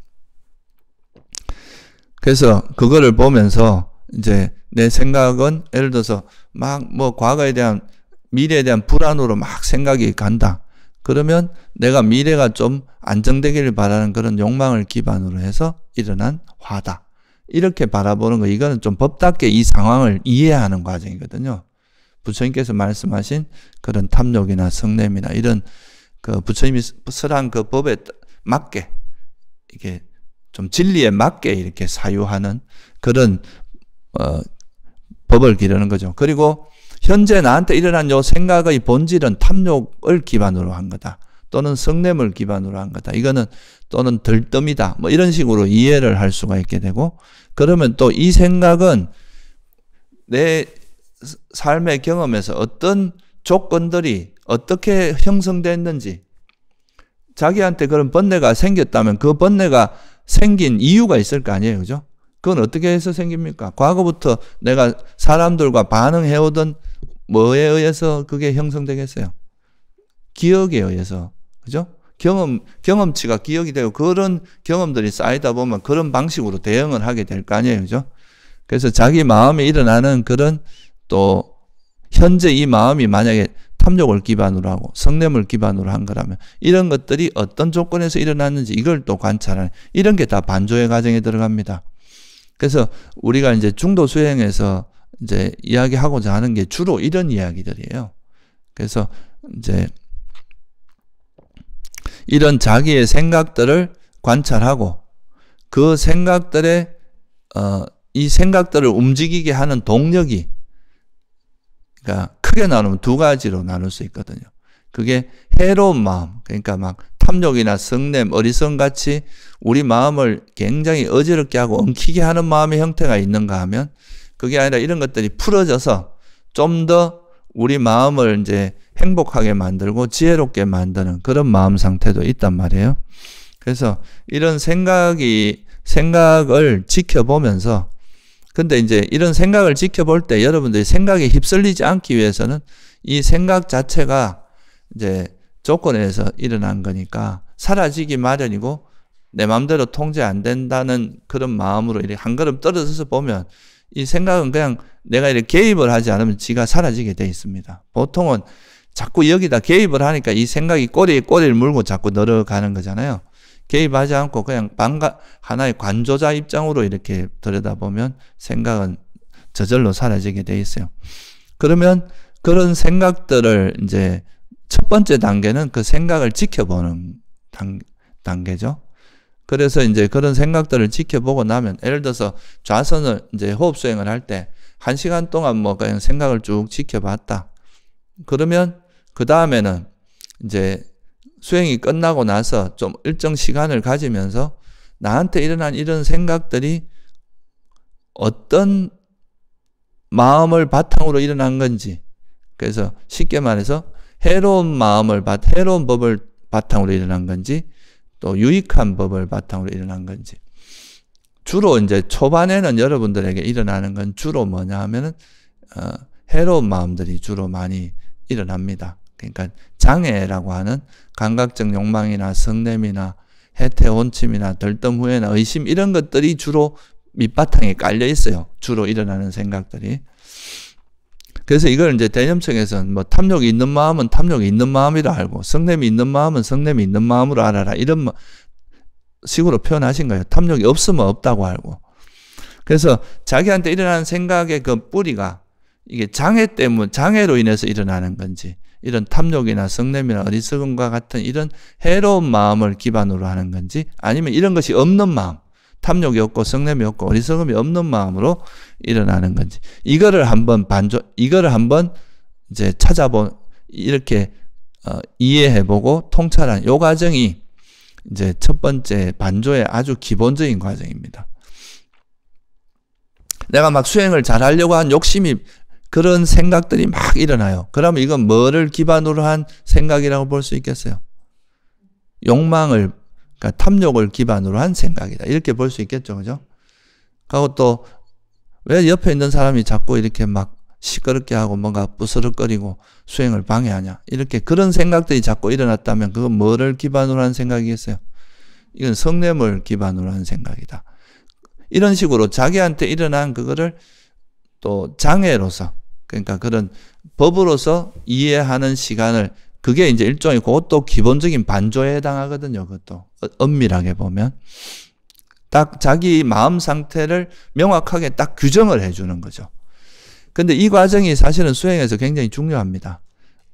그래서 그거를 보면서 이제 내 생각은 예를 들어서 과거에 대한 미래에 대한 불안으로 막 생각이 간다. 그러면 내가 미래가 좀 안정되기를 바라는 그런 욕망을 기반으로 해서 일어난 화다. 이렇게 바라보는 거, 이거는 좀 법답게 이 상황을 이해하는 과정이거든요. 부처님께서 말씀하신 그런 탐욕이나 성냄이나 이런 그 부처님이 설한 그 법에 맞게 이게 좀 진리에 맞게 이렇게 사유하는 그런 법을 기르는 거죠. 그리고 현재 나한테 일어난 요 생각의 본질은 탐욕을 기반으로 한 거다. 또는 성냄을 기반으로 한 거다. 이거는 또는 들뜸이다. 이런 식으로 이해를 할 수가 있게 되고, 그러면 또 이 생각은 내 삶의 경험에서 어떤 조건들이 어떻게 형성됐는지, 자기한테 그런 번뇌가 생겼다면 그 번뇌가 생긴 이유가 있을 거 아니에요, 그죠? 그건 어떻게 해서 생깁니까? 과거부터 내가 사람들과 반응해오던 뭐에 의해서 그게 형성되겠어요? 기억에 의해서, 그죠? 경험치가 기억이 되고 그런 경험들이 쌓이다 보면 그런 방식으로 대응을 하게 될 거 아니에요, 그죠? 그래서 자기 마음에 일어나는 그런 또 현재 이 마음이 만약에 탐욕을 기반으로 하고 성냄을 기반으로 한 거라면 이런 것들이 어떤 조건에서 일어났는지 이걸 또 관찰하는 이런 게 다 반조의 과정에 들어갑니다. 그래서 우리가 이제 중도 수행에서 이제 이야기하고자 하는 게 주로 이런 이야기들이에요. 그래서 이제 이런 자기의 생각들을 관찰하고 그 생각들의 이 생각들을 움직이게 하는 동력이, 그러니까 크게 나누면 두 가지로 나눌 수 있거든요. 그게 해로운 마음, 그러니까 막 탐욕이나 성냄, 어리석음같이 우리 마음을 굉장히 어지럽게 하고 엉키게 하는 마음의 형태가 있는가 하면 그게 아니라 이런 것들이 풀어져서 좀 더 우리 마음을 이제 행복하게 만들고 지혜롭게 만드는 그런 마음 상태도 있단 말이에요. 그래서 이런 생각을 지켜보면서, 근데 이제 이런 생각을 지켜볼 때 여러분들이 생각에 휩쓸리지 않기 위해서는 이 생각 자체가 이제 조건에서 일어난 거니까 사라지기 마련이고 내 마음대로 통제 안 된다는 그런 마음으로 이렇게 한 걸음 떨어져서 보면 이 생각은 그냥 내가 이렇게 개입을 하지 않으면 지가 사라지게 돼 있습니다. 보통은 자꾸 여기다 개입을 하니까 이 생각이 꼬리에 꼬리를 물고 자꾸 늘어가는 거잖아요. 개입하지 않고 그냥 하나의 관조자 입장으로 이렇게 들여다보면 생각은 저절로 사라지게 돼 있어요. 그러면 그런 생각들을 이제 첫 번째 단계는 그 생각을 지켜보는 단계죠. 그래서 이제 그런 생각들을 지켜보고 나면, 예를 들어서 좌선을 이제 호흡 수행을 할 때 1시간 동안 뭐 그냥 생각을 쭉 지켜봤다. 그러면 그 다음에는 이제 수행이 끝나고 나서 좀 일정 시간을 가지면서 나한테 일어난 이런 생각들이 어떤 마음을 바탕으로 일어난 건지, 그래서 쉽게 말해서 해로운 법을 바탕으로 일어난 건지, 또 유익한 법을 바탕으로 일어난 건지. 주로 이제 초반에는 여러분들에게 일어나는 건 주로 뭐냐 하면은 해로운 마음들이 주로 많이 일어납니다. 그러니까 장애라고 하는 감각적 욕망이나 성냄이나 해태 혼침이나 덜뜸 후회나 의심, 이런 것들이 주로 밑바탕에 깔려 있어요. 주로 일어나는 생각들이. 그래서 이걸 이제 대념청에서는 뭐 탐욕이 있는 마음은 탐욕이 있는 마음이라 알고, 성냄이 있는 마음은 성냄이 있는 마음으로 알아라, 이런 식으로 표현하신 거예요. 탐욕이 없으면 없다고 알고. 그래서 자기한테 일어나는 생각의 그 뿌리가 이게 장애로 인해서 일어나는 건지, 이런 탐욕이나 성냄이나 어리석음과 같은 이런 해로운 마음을 기반으로 하는 건지, 아니면 이런 것이 없는 마음, 탐욕이 없고 성냄이 없고 어리석음이 없는 마음으로 일어나는 건지, 이거를 한번 이제 이렇게 이해해보고 통찰한 요 과정이 이제 첫 번째 반조의 아주 기본적인 과정입니다. 내가 막 수행을 잘 하려고 한 욕심이, 그런 생각들이 막 일어나요. 그러면 이건 뭐를 기반으로 한 생각이라고 볼 수 있겠어요? 욕망을, 그러니까 탐욕을 기반으로 한 생각이다, 이렇게 볼 수 있겠죠, 그죠? 그리고 또 왜 옆에 있는 사람이 자꾸 이렇게 막 시끄럽게 하고 뭔가 부스럭거리고 수행을 방해하냐, 이렇게 그런 생각들이 자꾸 일어났다면 그건 뭐를 기반으로 한 생각이겠어요? 이건 성냄을 기반으로 한 생각이다. 이런 식으로 자기한테 일어난 그거를 또 장애로서, 그러니까 그런 법으로서 이해하는 시간을, 그게 이제 일종의 그것도 기본적인 반조에 해당하거든요. 그것도 엄밀하게 보면 딱 자기 마음 상태를 명확하게 딱 규정을 해주는 거죠. 근데 이 과정이 사실은 수행에서 굉장히 중요합니다.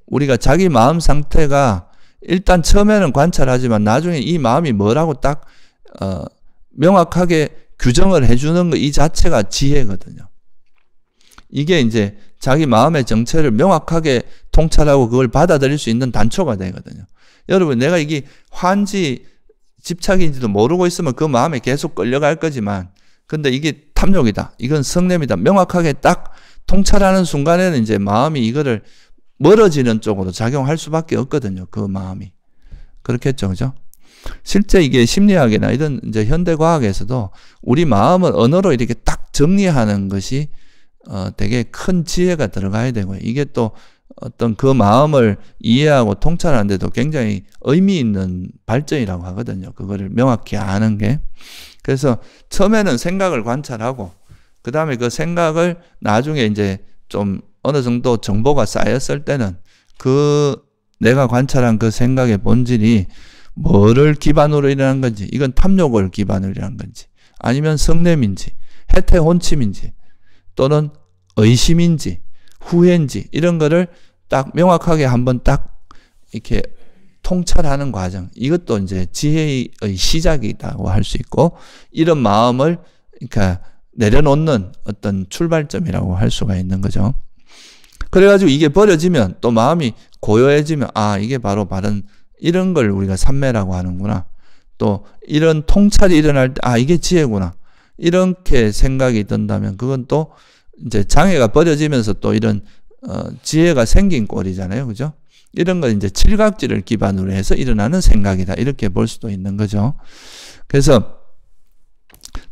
우리가 자기 마음 상태가 일단 처음에는 관찰하지만 나중에 이 마음이 뭐라고 딱 명확하게 규정을 해주는 거, 이 자체가 지혜거든요. 이게 이제 자기 마음의 정체를 명확하게 통찰하고 그걸 받아들일 수 있는 단초가 되거든요. 여러분, 내가 이게 화인지 집착인지도 모르고 있으면 그 마음에 계속 끌려갈 거지만, 근데 이게 탐욕이다, 이건 성냄이다, 명확하게 딱 통찰하는 순간에는 이제 마음이 이거를 멀어지는 쪽으로 작용할 수밖에 없거든요. 그 마음이. 그렇겠죠, 그죠? 실제 이게 심리학이나 이런 이제 현대과학에서도 우리 마음을 언어로 이렇게 딱 정리하는 것이 되게 큰 지혜가 들어가야 되고요. 이게 또 어떤 그 마음을 이해하고 통찰하는 데도 굉장히 의미 있는 발전이라고 하거든요. 그거를 명확히 아는 게. 그래서 처음에는 생각을 관찰하고, 그 다음에 그 생각을 나중에 이제 좀 어느 정도 정보가 쌓였을 때는 그 내가 관찰한 그 생각의 본질이 뭐를 기반으로 일어난 건지, 이건 탐욕을 기반으로 일어난 건지, 아니면 성냄인지, 해태 혼침인지, 또는 의심인지, 후회인지, 이런 거를 딱 명확하게 한번 딱 이렇게 통찰하는 과정, 이것도 이제 지혜의 시작이라고 할 수 있고, 이런 마음을 그러니까 내려놓는 어떤 출발점이라고 할 수가 있는 거죠. 그래가지고 이게 버려지면 또 마음이 고요해지면, 아, 이게 바로 바른, 이런 걸 우리가 삼매라고 하는구나. 또 이런 통찰이 일어날 때, 아, 이게 지혜구나, 이렇게 생각이 든다면 그건 또 이제 장애가 버려지면서 또 이런 지혜가 생긴 꼴이잖아요, 그죠? 이런 건 이제 칠각지를 기반으로 해서 일어나는 생각이다, 이렇게 볼 수도 있는 거죠. 그래서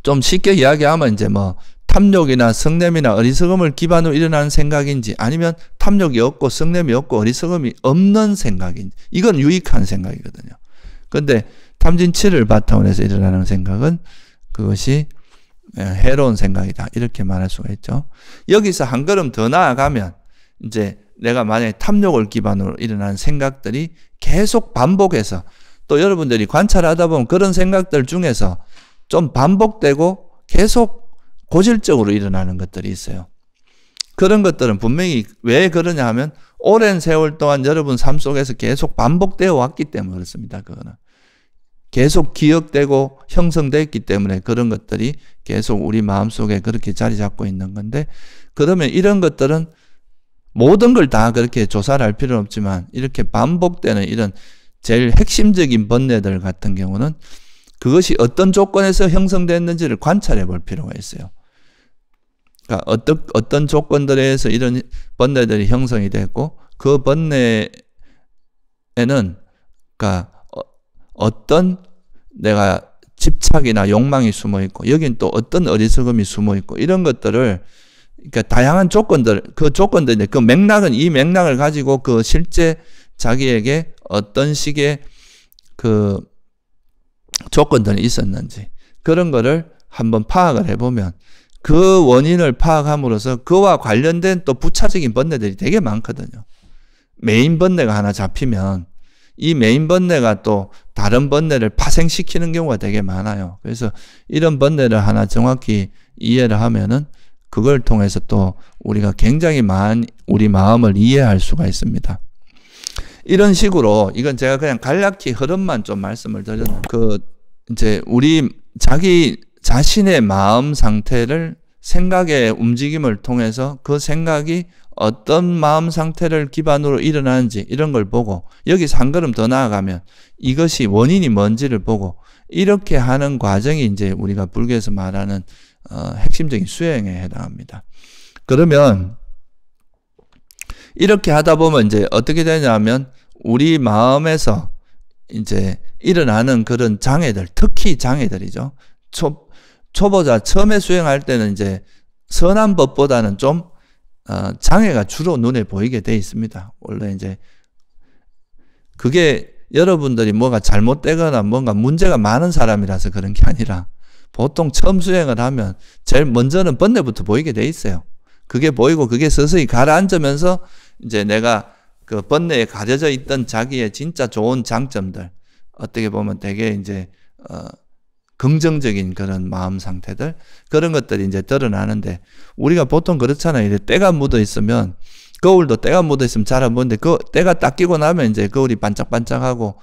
좀 쉽게 이야기하면 이제 뭐 탐욕이나 성냄이나 어리석음을 기반으로 일어나는 생각인지, 아니면 탐욕이 없고 성냄이 없고 어리석음이 없는 생각인지, 이건 유익한 생각이거든요. 그런데 탐진치를 바탕으로 해서 일어나는 생각은 그것이 해로운 생각이다, 이렇게 말할 수가 있죠. 여기서 한 걸음 더 나아가면 이제 내가 만약에 탐욕을 기반으로 일어나는 생각들이 계속 반복해서, 또 여러분들이 관찰하다 보면 그런 생각들 중에서 좀 반복되고 계속 고질적으로 일어나는 것들이 있어요. 그런 것들은 분명히 왜 그러냐 하면 오랜 세월 동안 여러분 삶 속에서 계속 반복되어 왔기 때문에 그렇습니다. 그거는 계속 기억되고 형성됐기 때문에 그런 것들이 계속 우리 마음속에 그렇게 자리 잡고 있는 건데, 그러면 이런 것들은 모든 걸 다 그렇게 조사를 할 필요는 없지만 이렇게 반복되는 이런 제일 핵심적인 번뇌들 같은 경우는 그것이 어떤 조건에서 형성됐는지를 관찰해 볼 필요가 있어요. 그러니까 어떤 조건들에 의해서 이런 번뇌들이 형성이 됐고, 그 번뇌에는 그러니까 어떤 내가 집착이나 욕망이 숨어 있고, 여긴 또 어떤 어리석음이 숨어 있고, 이런 것들을, 그러니까 다양한 조건들, 그 조건들인데 그 맥락은, 이 맥락을 가지고 그 실제 자기에게 어떤 식의 그 조건들이 있었는지, 그런 거를 한번 파악을 해보면 그 원인을 파악함으로써 그와 관련된 또 부차적인 번뇌들이 되게 많거든요. 메인 번뇌가 하나 잡히면 이 메인 번뇌가 또 다른 번뇌를 파생시키는 경우가 되게 많아요. 그래서 이런 번뇌를 하나 정확히 이해를 하면은 그걸 통해서 또 우리가 굉장히 우리 마음을 이해할 수가 있습니다. 이런 식으로, 이건 제가 그냥 간략히 흐름만 좀 말씀을 드렸는데, 이제 우리 자기 자신의 마음 상태를 생각의 움직임을 통해서 그 생각이 어떤 마음 상태를 기반으로 일어나는지 이런 걸 보고, 여기서 한 걸음 더 나아가면 이것이 원인이 뭔지를 보고, 이렇게 하는 과정이 이제 우리가 불교에서 말하는 핵심적인 수행에 해당합니다. 그러면 이렇게 하다 보면 이제 어떻게 되냐면 우리 마음에서 이제 일어나는 그런 장애들, 특히 장애들이죠. 초보자 처음에 수행할 때는 이제 선한 법보다는 좀 장애가 주로 눈에 보이게 돼 있습니다. 원래 이제 그게 여러분들이 뭐가 잘못되거나 뭔가 문제가 많은 사람이라서 그런 게 아니라, 보통 처음 수행을 하면 제일 먼저는 번뇌부터 보이게 돼 있어요. 그게 보이고 그게 서서히 가라앉으면서 이제 내가 그 번뇌에 가려져 있던 자기의 진짜 좋은 장점들, 어떻게 보면 되게 이제 긍정적인 그런 마음 상태들, 그런 것들이 이제 드러나는데, 우리가 보통 그렇잖아요. 때가 묻어 있으면, 거울도 때가 묻어 있으면 잘 안 보이는데 그 때가 딱 끼고 나면 이제 거울이 반짝반짝하고,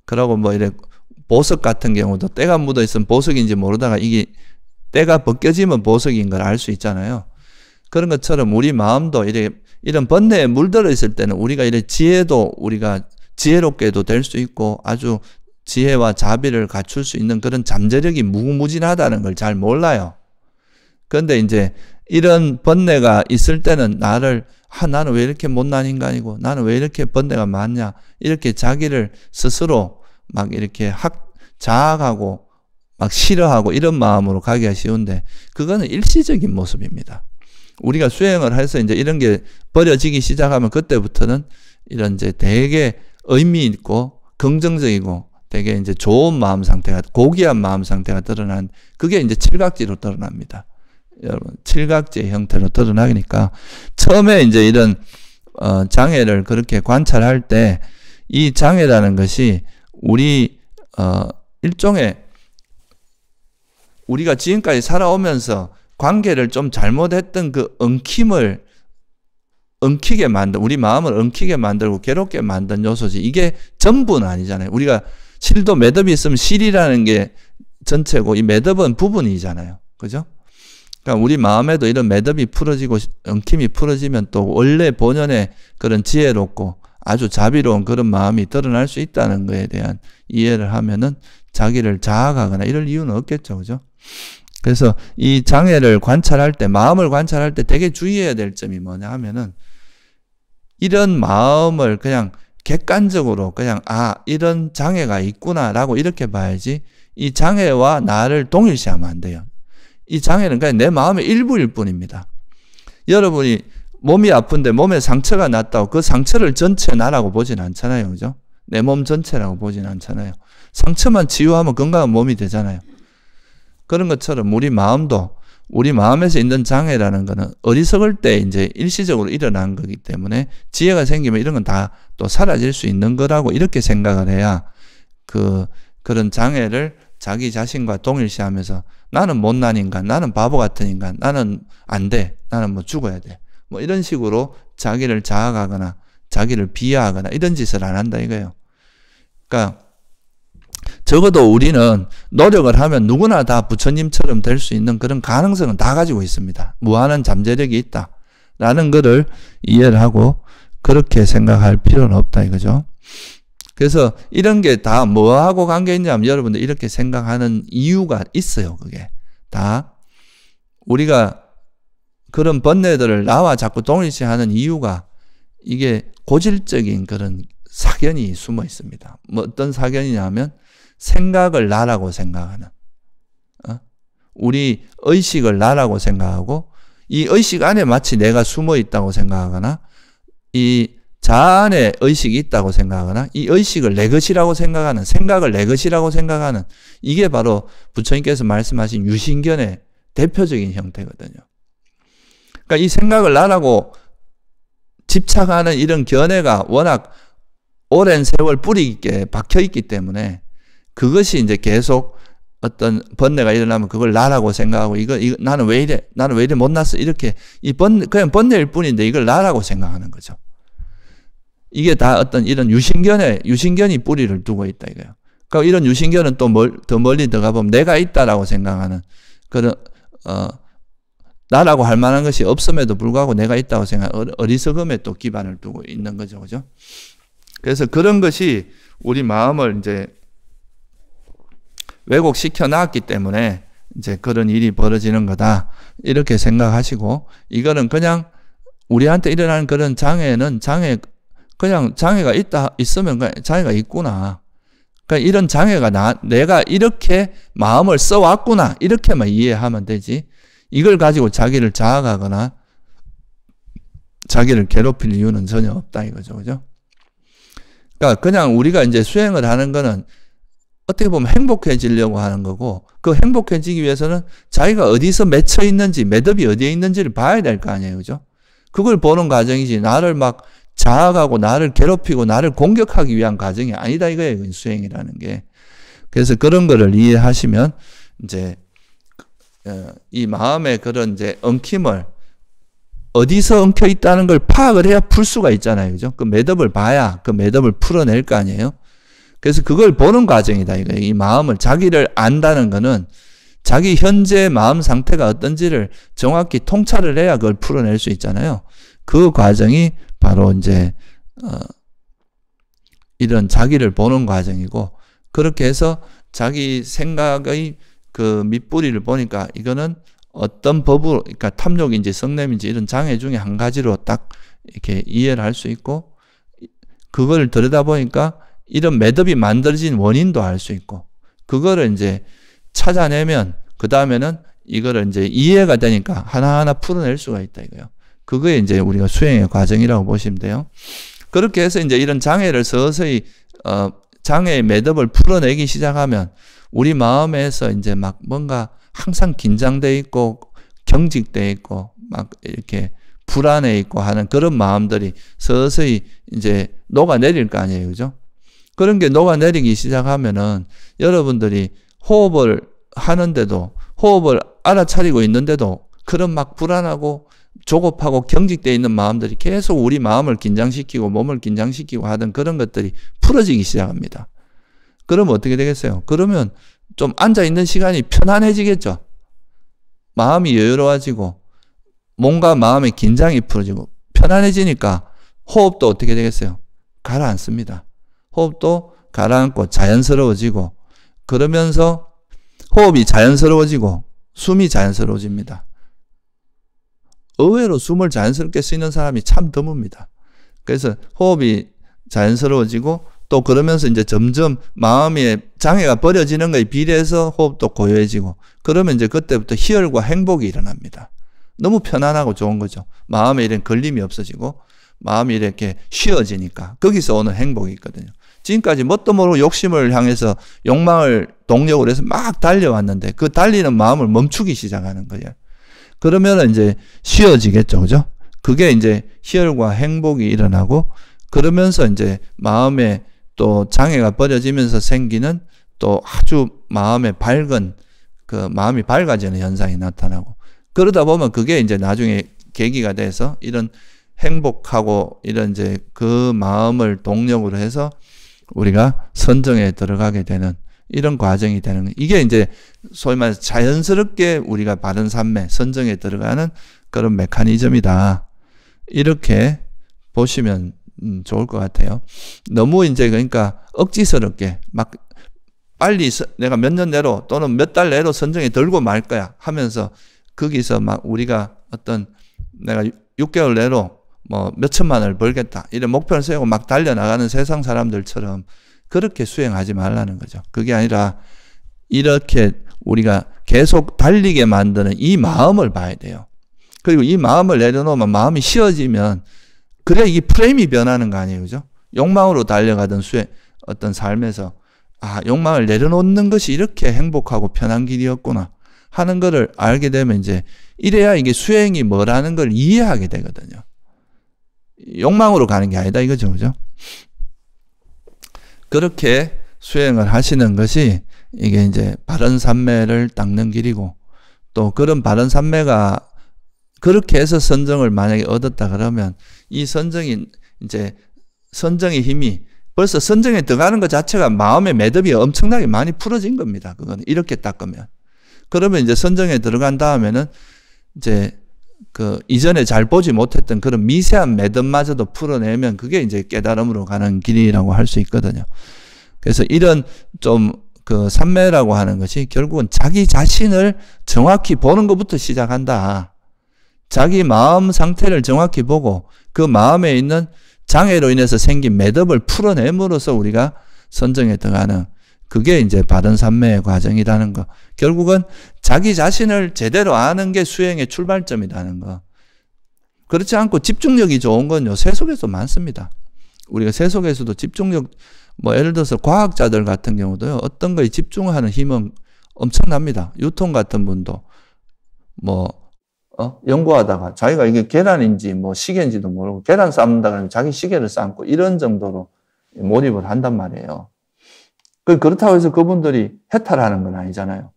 그러고 뭐 이래 보석 같은 경우도 때가 묻어 있으면 보석인지 모르다가 이게 때가 벗겨지면 보석인 걸 알 수 있잖아요. 그런 것처럼 우리 마음도 이런 번뇌에 물들어 있을 때는 우리가 지혜도, 우리가 지혜롭게도 될 수 있고 아주 지혜와 자비를 갖출 수 있는 그런 잠재력이 무궁무진하다는 걸 잘 몰라요. 그런데 이제 이런 번뇌가 있을 때는 나는 왜 이렇게 못난 인간이고, 나는 왜 이렇게 번뇌가 많냐, 이렇게 자기를 스스로 막 이렇게 자학하고 막 싫어하고 이런 마음으로 가기가 쉬운데, 그거는 일시적인 모습입니다. 우리가 수행을 해서 이제 이런 게 버려지기 시작하면 그때부터는 이런 이제 되게 의미 있고 긍정적이고 되게 이제 좋은 마음 상태가, 고귀한 마음 상태가 드러난, 그게 이제 칠각지로 드러납니다. 여러분, 칠각지의 형태로 드러나니까 처음에 이제 이런 장애를 그렇게 관찰할 때 이 장애라는 것이 우리 일종의 우리가 지금까지 살아오면서 관계를 좀 잘못했던 그 엉키게 만든, 우리 마음을 엉키게 만들고 괴롭게 만든 요소지, 이게 전부는 아니잖아요. 우리가 실도 매듭이 있으면 실이라는 게 전체고 이 매듭은 부분이잖아요. 그죠? 그러니까 우리 마음에도 이런 매듭이 풀어지고 엉킴이 풀어지면 또 원래 본연의 그런 지혜롭고 아주 자비로운 그런 마음이 드러날 수 있다는 것에 대한 이해를 하면은 자기를 자학하거나 이럴 이유는 없겠죠. 그죠? 그래서 이 장애를 관찰할 때, 마음을 관찰할 때 되게 주의해야 될 점이 뭐냐 하면은, 이런 마음을 그냥 객관적으로 그냥 이런 장애가 있구나라고 이렇게 봐야지, 이 장애와 나를 동일시하면 안 돼요. 이 장애는 그냥 내 마음의 일부일 뿐입니다. 여러분이 몸이 아픈데 몸에 상처가 났다고 그 상처를 전체 나라고 보진 않잖아요. 그죠? 내 몸 전체라고 보진 않잖아요. 상처만 치유하면 건강한 몸이 되잖아요. 그런 것처럼 우리 마음도, 우리 마음에서 있는 장애라는 거는 어리석을 때 이제 일시적으로 일어난 거기 때문에 지혜가 생기면 이런 건 다 또 사라질 수 있는 거라고 이렇게 생각을 해야 그런 장애를 자기 자신과 동일시하면서 나는 못난 인간, 나는 바보 같은 인간, 나는 안 돼, 나는 뭐 죽어야 돼, 뭐 이런 식으로 자기를 자학하거나 자기를 비하하거나 이런 짓을 안 한다 이거예요. 그러니까 적어도 우리는 노력을 하면 누구나 다 부처님처럼 될 수 있는 그런 가능성은 다 가지고 있습니다. 무한한 잠재력이 있다. 라는 것을 이해를 하고 그렇게 생각할 필요는 없다 이거죠. 그래서 이런 게 다 뭐하고 관계 있냐면 여러분들 이렇게 생각하는 이유가 있어요. 그게 다 우리가 그런 번뇌들을 나와 자꾸 동일시하는 이유가 이게 고질적인 그런 사견이 숨어 있습니다. 뭐 어떤 사견이냐면 생각을 나라고 생각하는 우리 의식을 나라고 생각하고 이 의식 안에 마치 내가 숨어 있다고 생각하거나 이 자아 안에 의식이 있다고 생각하거나 이 의식을 내 것이라고 생각하는 생각을 내 것이라고 생각하는 이게 바로 부처님께서 말씀하신 유신견의 대표적인 형태거든요. 그러니까 이 생각을 나라고 집착하는 이런 견해가 워낙 오랜 세월 뿌리 있게 박혀 있기 때문에 그것이 이제 계속 어떤 번뇌가 일어나면 그걸 나라고 생각하고 이거 나는 왜 이래 못났어 이렇게 그냥 번뇌일 뿐인데 이걸 나라고 생각하는 거죠. 이게 다 어떤 이런 유신견이 뿌리를 두고 있다 이거예요. 그러니까 이런 유신견은 또 더 멀리 들어가 보면 내가 있다라고 생각하는 그런 나라고 할 만한 것이 없음에도 불구하고 내가 있다고 생각하는 어리석음에 또 기반을 두고 있는 거죠, 그죠? 그래서 그런 것이 우리 마음을 이제 왜곡시켜 놨기 때문에 이제 그런 일이 벌어지는 거다. 이렇게 생각하시고, 이거는 그냥 우리한테 일어나는 그런 장애는 그냥 장애가 있으면 그냥 장애가 있구나. 그러니까 이런 장애가 내가 이렇게 마음을 써왔구나. 이렇게만 이해하면 되지. 이걸 가지고 자기를 자학하거나 자기를 괴롭힐 이유는 전혀 없다 이거죠. 그죠? 그러니까 그냥 우리가 이제 수행을 하는 거는 어떻게 보면 행복해지려고 하는 거고, 그 행복해지기 위해서는 자기가 어디서 맺혀 있는지, 매듭이 어디에 있는지를 봐야 될 거 아니에요. 그죠? 그걸 보는 과정이지, 나를 막 자학하고 나를 괴롭히고 나를 공격하기 위한 과정이 아니다 이거예요. 수행이라는 게. 그래서 그런 거를 이해하시면 이제 이 마음의 그런 이제 엉킴을 어디서 엉켜 있다는 걸 파악을 해야 풀 수가 있잖아요. 그죠? 그 매듭을 봐야 그 매듭을 풀어낼 거 아니에요. 그래서 그걸 보는 과정이다. 이거예요. 이 마음을, 자기를 안다는 거는 자기 현재 마음 상태가 어떤지를 정확히 통찰을 해야 그걸 풀어낼 수 있잖아요. 그 과정이 바로 이제 이런 자기를 보는 과정이고, 그렇게 해서 자기 생각의 그 밑뿌리를 보니까 이거는 어떤 법으로, 그러니까 탐욕인지 성냄인지 이런 장애 중에 한 가지로 딱 이렇게 이해를 할 수 있고, 그걸 들여다보니까 이런 매듭이 만들어진 원인도 알 수 있고, 그거를 이제 찾아내면 그 다음에는 이거를 이제 이해가 되니까 하나하나 풀어낼 수가 있다 이거예요. 그거에 이제 우리가 수행의 과정이라고 보시면 돼요. 그렇게 해서 이제 이런 장애를 서서히 장애의 매듭을 풀어내기 시작하면 우리 마음에서 이제 막 뭔가 항상 긴장돼 있고 경직돼 있고 막 이렇게 불안해 있고 하는 그런 마음들이 서서히 이제 녹아내릴 거 아니에요. 그죠? 그런 게 녹아내리기 시작하면은 여러분들이 호흡을 하는데도, 호흡을 알아차리고 있는데도 그런 막 불안하고 조급하고 경직되어 있는 마음들이 계속 우리 마음을 긴장시키고 몸을 긴장시키고 하던 그런 것들이 풀어지기 시작합니다. 그러면 어떻게 되겠어요? 그러면 좀 앉아있는 시간이 편안해지겠죠? 마음이 여유로워지고 뭔가 마음의 긴장이 풀어지고 편안해지니까 호흡도 어떻게 되겠어요? 가라앉습니다. 호흡도 가라앉고 자연스러워지고, 그러면서 호흡이 자연스러워지고 숨이 자연스러워집니다. 의외로 숨을 자연스럽게 쉬는 사람이 참 드뭅니다. 그래서 호흡이 자연스러워지고 또 그러면서 이제 점점 마음의 장애가 버려지는 것에 비례해서 호흡도 고요해지고, 그러면 이제 그때부터 희열과 행복이 일어납니다. 너무 편안하고 좋은 거죠. 마음에 이런 걸림이 없어지고 마음이 이렇게 쉬어지니까 거기서 오는 행복이 있거든요. 지금까지 뭣도 모르고 욕심을 향해서 욕망을 동력으로 해서 막 달려왔는데 그 달리는 마음을 멈추기 시작하는 거예요. 그러면 이제 쉬어지겠죠. 그죠? 그게 이제 희열과 행복이 일어나고, 그러면서 이제 마음에 또 장애가 버려지면서 생기는 또 아주 마음에 밝은 그 마음이 밝아지는 현상이 나타나고, 그러다 보면 그게 이제 나중에 계기가 돼서 이런 행복하고 이런 이제 그 마음을 동력으로 해서 우리가 선정에 들어가게 되는 이런 과정이 되는 거예요. 이게 이제 소위 말해서 자연스럽게 우리가 바른 삼매, 선정에 들어가는 그런 메커니즘이다. 이렇게 보시면 좋을 것 같아요. 너무 이제 그러니까 억지스럽게 막 빨리 내가 몇 년 내로 또는 몇 달 내로 선정에 들고 말 거야 하면서 거기서 막 우리가 어떤 내가 6개월 내로 뭐 몇천만 원을 벌겠다 이런 목표를 세우고 막 달려나가는 세상 사람들처럼 그렇게 수행하지 말라는 거죠. 그게 아니라 이렇게 우리가 계속 달리게 만드는 이 마음을 봐야 돼요. 그리고 이 마음을 내려놓으면 마음이 쉬어지면 그래 이 프레임이 변하는 거 아니에요. 그죠? 욕망으로 달려가던 어떤 삶에서 욕망을 내려놓는 것이 이렇게 행복하고 편한 길이었구나 하는 거를 알게 되면 이제 이래야 이게 수행이 뭐라는 걸 이해하게 되거든요. 욕망으로 가는 게 아니다 이거죠. 그죠? 그렇게 수행을 하시는 것이 이게 이제 바른 삼매를 닦는 길이고 또 그런 바른 삼매가 그렇게 해서 선정을 만약에 얻었다 그러면 이 선정이 이제 선정의 힘이 벌써 선정에 들어가는 것 자체가 마음의 매듭이 엄청나게 많이 풀어진 겁니다. 그건 이렇게 닦으면. 그러면 이제 선정에 들어간 다음에는 이제 그 이전에 잘 보지 못했던 그런 미세한 매듭마저도 풀어내면 그게 이제 깨달음으로 가는 길이라고 할 수 있거든요. 그래서 이런 좀 그 삼매라고 하는 것이 결국은 자기 자신을 정확히 보는 것부터 시작한다. 자기 마음 상태를 정확히 보고 그 마음에 있는 장애로 인해서 생긴 매듭을 풀어냄으로써 우리가 선정에 들어가는 그게 이제 바른 삼매의 과정이라는 거. 결국은 자기 자신을 제대로 아는 게 수행의 출발점이라는 거. 그렇지 않고 집중력이 좋은 건요, 세속에서 많습니다. 우리가 세속에서도 집중력, 예를 들어서 과학자들 같은 경우도요, 어떤 거에 집중하는 힘은 엄청납니다. 유통 같은 분도, 연구하다가 자기가 이게 계란인지 시계인지도 모르고 계란 삶는다 그러면 자기 시계를 삶고 이런 정도로 몰입을 한단 말이에요. 그렇다고 해서 그분들이 해탈하는 건 아니잖아요.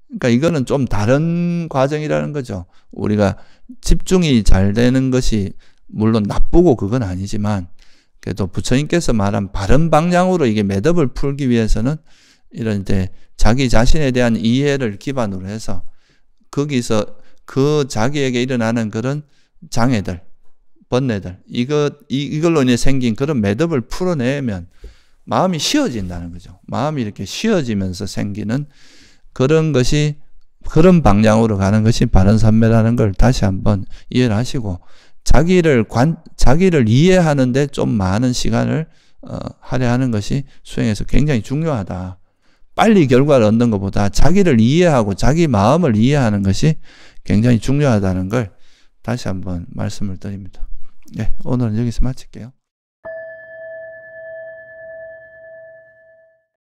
그러니까 이거는 좀 다른 과정이라는 거죠. 우리가 집중이 잘 되는 것이 물론 나쁘고 그건 아니지만 그래도 부처님께서 말한 바른 방향으로 이게 매듭을 풀기 위해서는 이런 이제 자기 자신에 대한 이해를 기반으로 해서 거기서 그 자기에게 일어나는 그런 장애들, 번뇌들, 이걸로 인해 생긴 그런 매듭을 풀어내면 마음이 쉬어진다는 거죠. 마음이 이렇게 쉬어지면서 생기는 그런 것이, 그런 방향으로 가는 것이 바른 삼매라는 걸 다시 한번 이해를 하시고, 자기를 이해하는데 좀 많은 시간을 할애하는 것이 수행에서 굉장히 중요하다. 빨리 결과를 얻는 것보다 자기를 이해하고 자기 마음을 이해하는 것이 굉장히 중요하다는 걸 다시 한번 말씀을 드립니다. 네, 오늘은 여기서 마칠게요.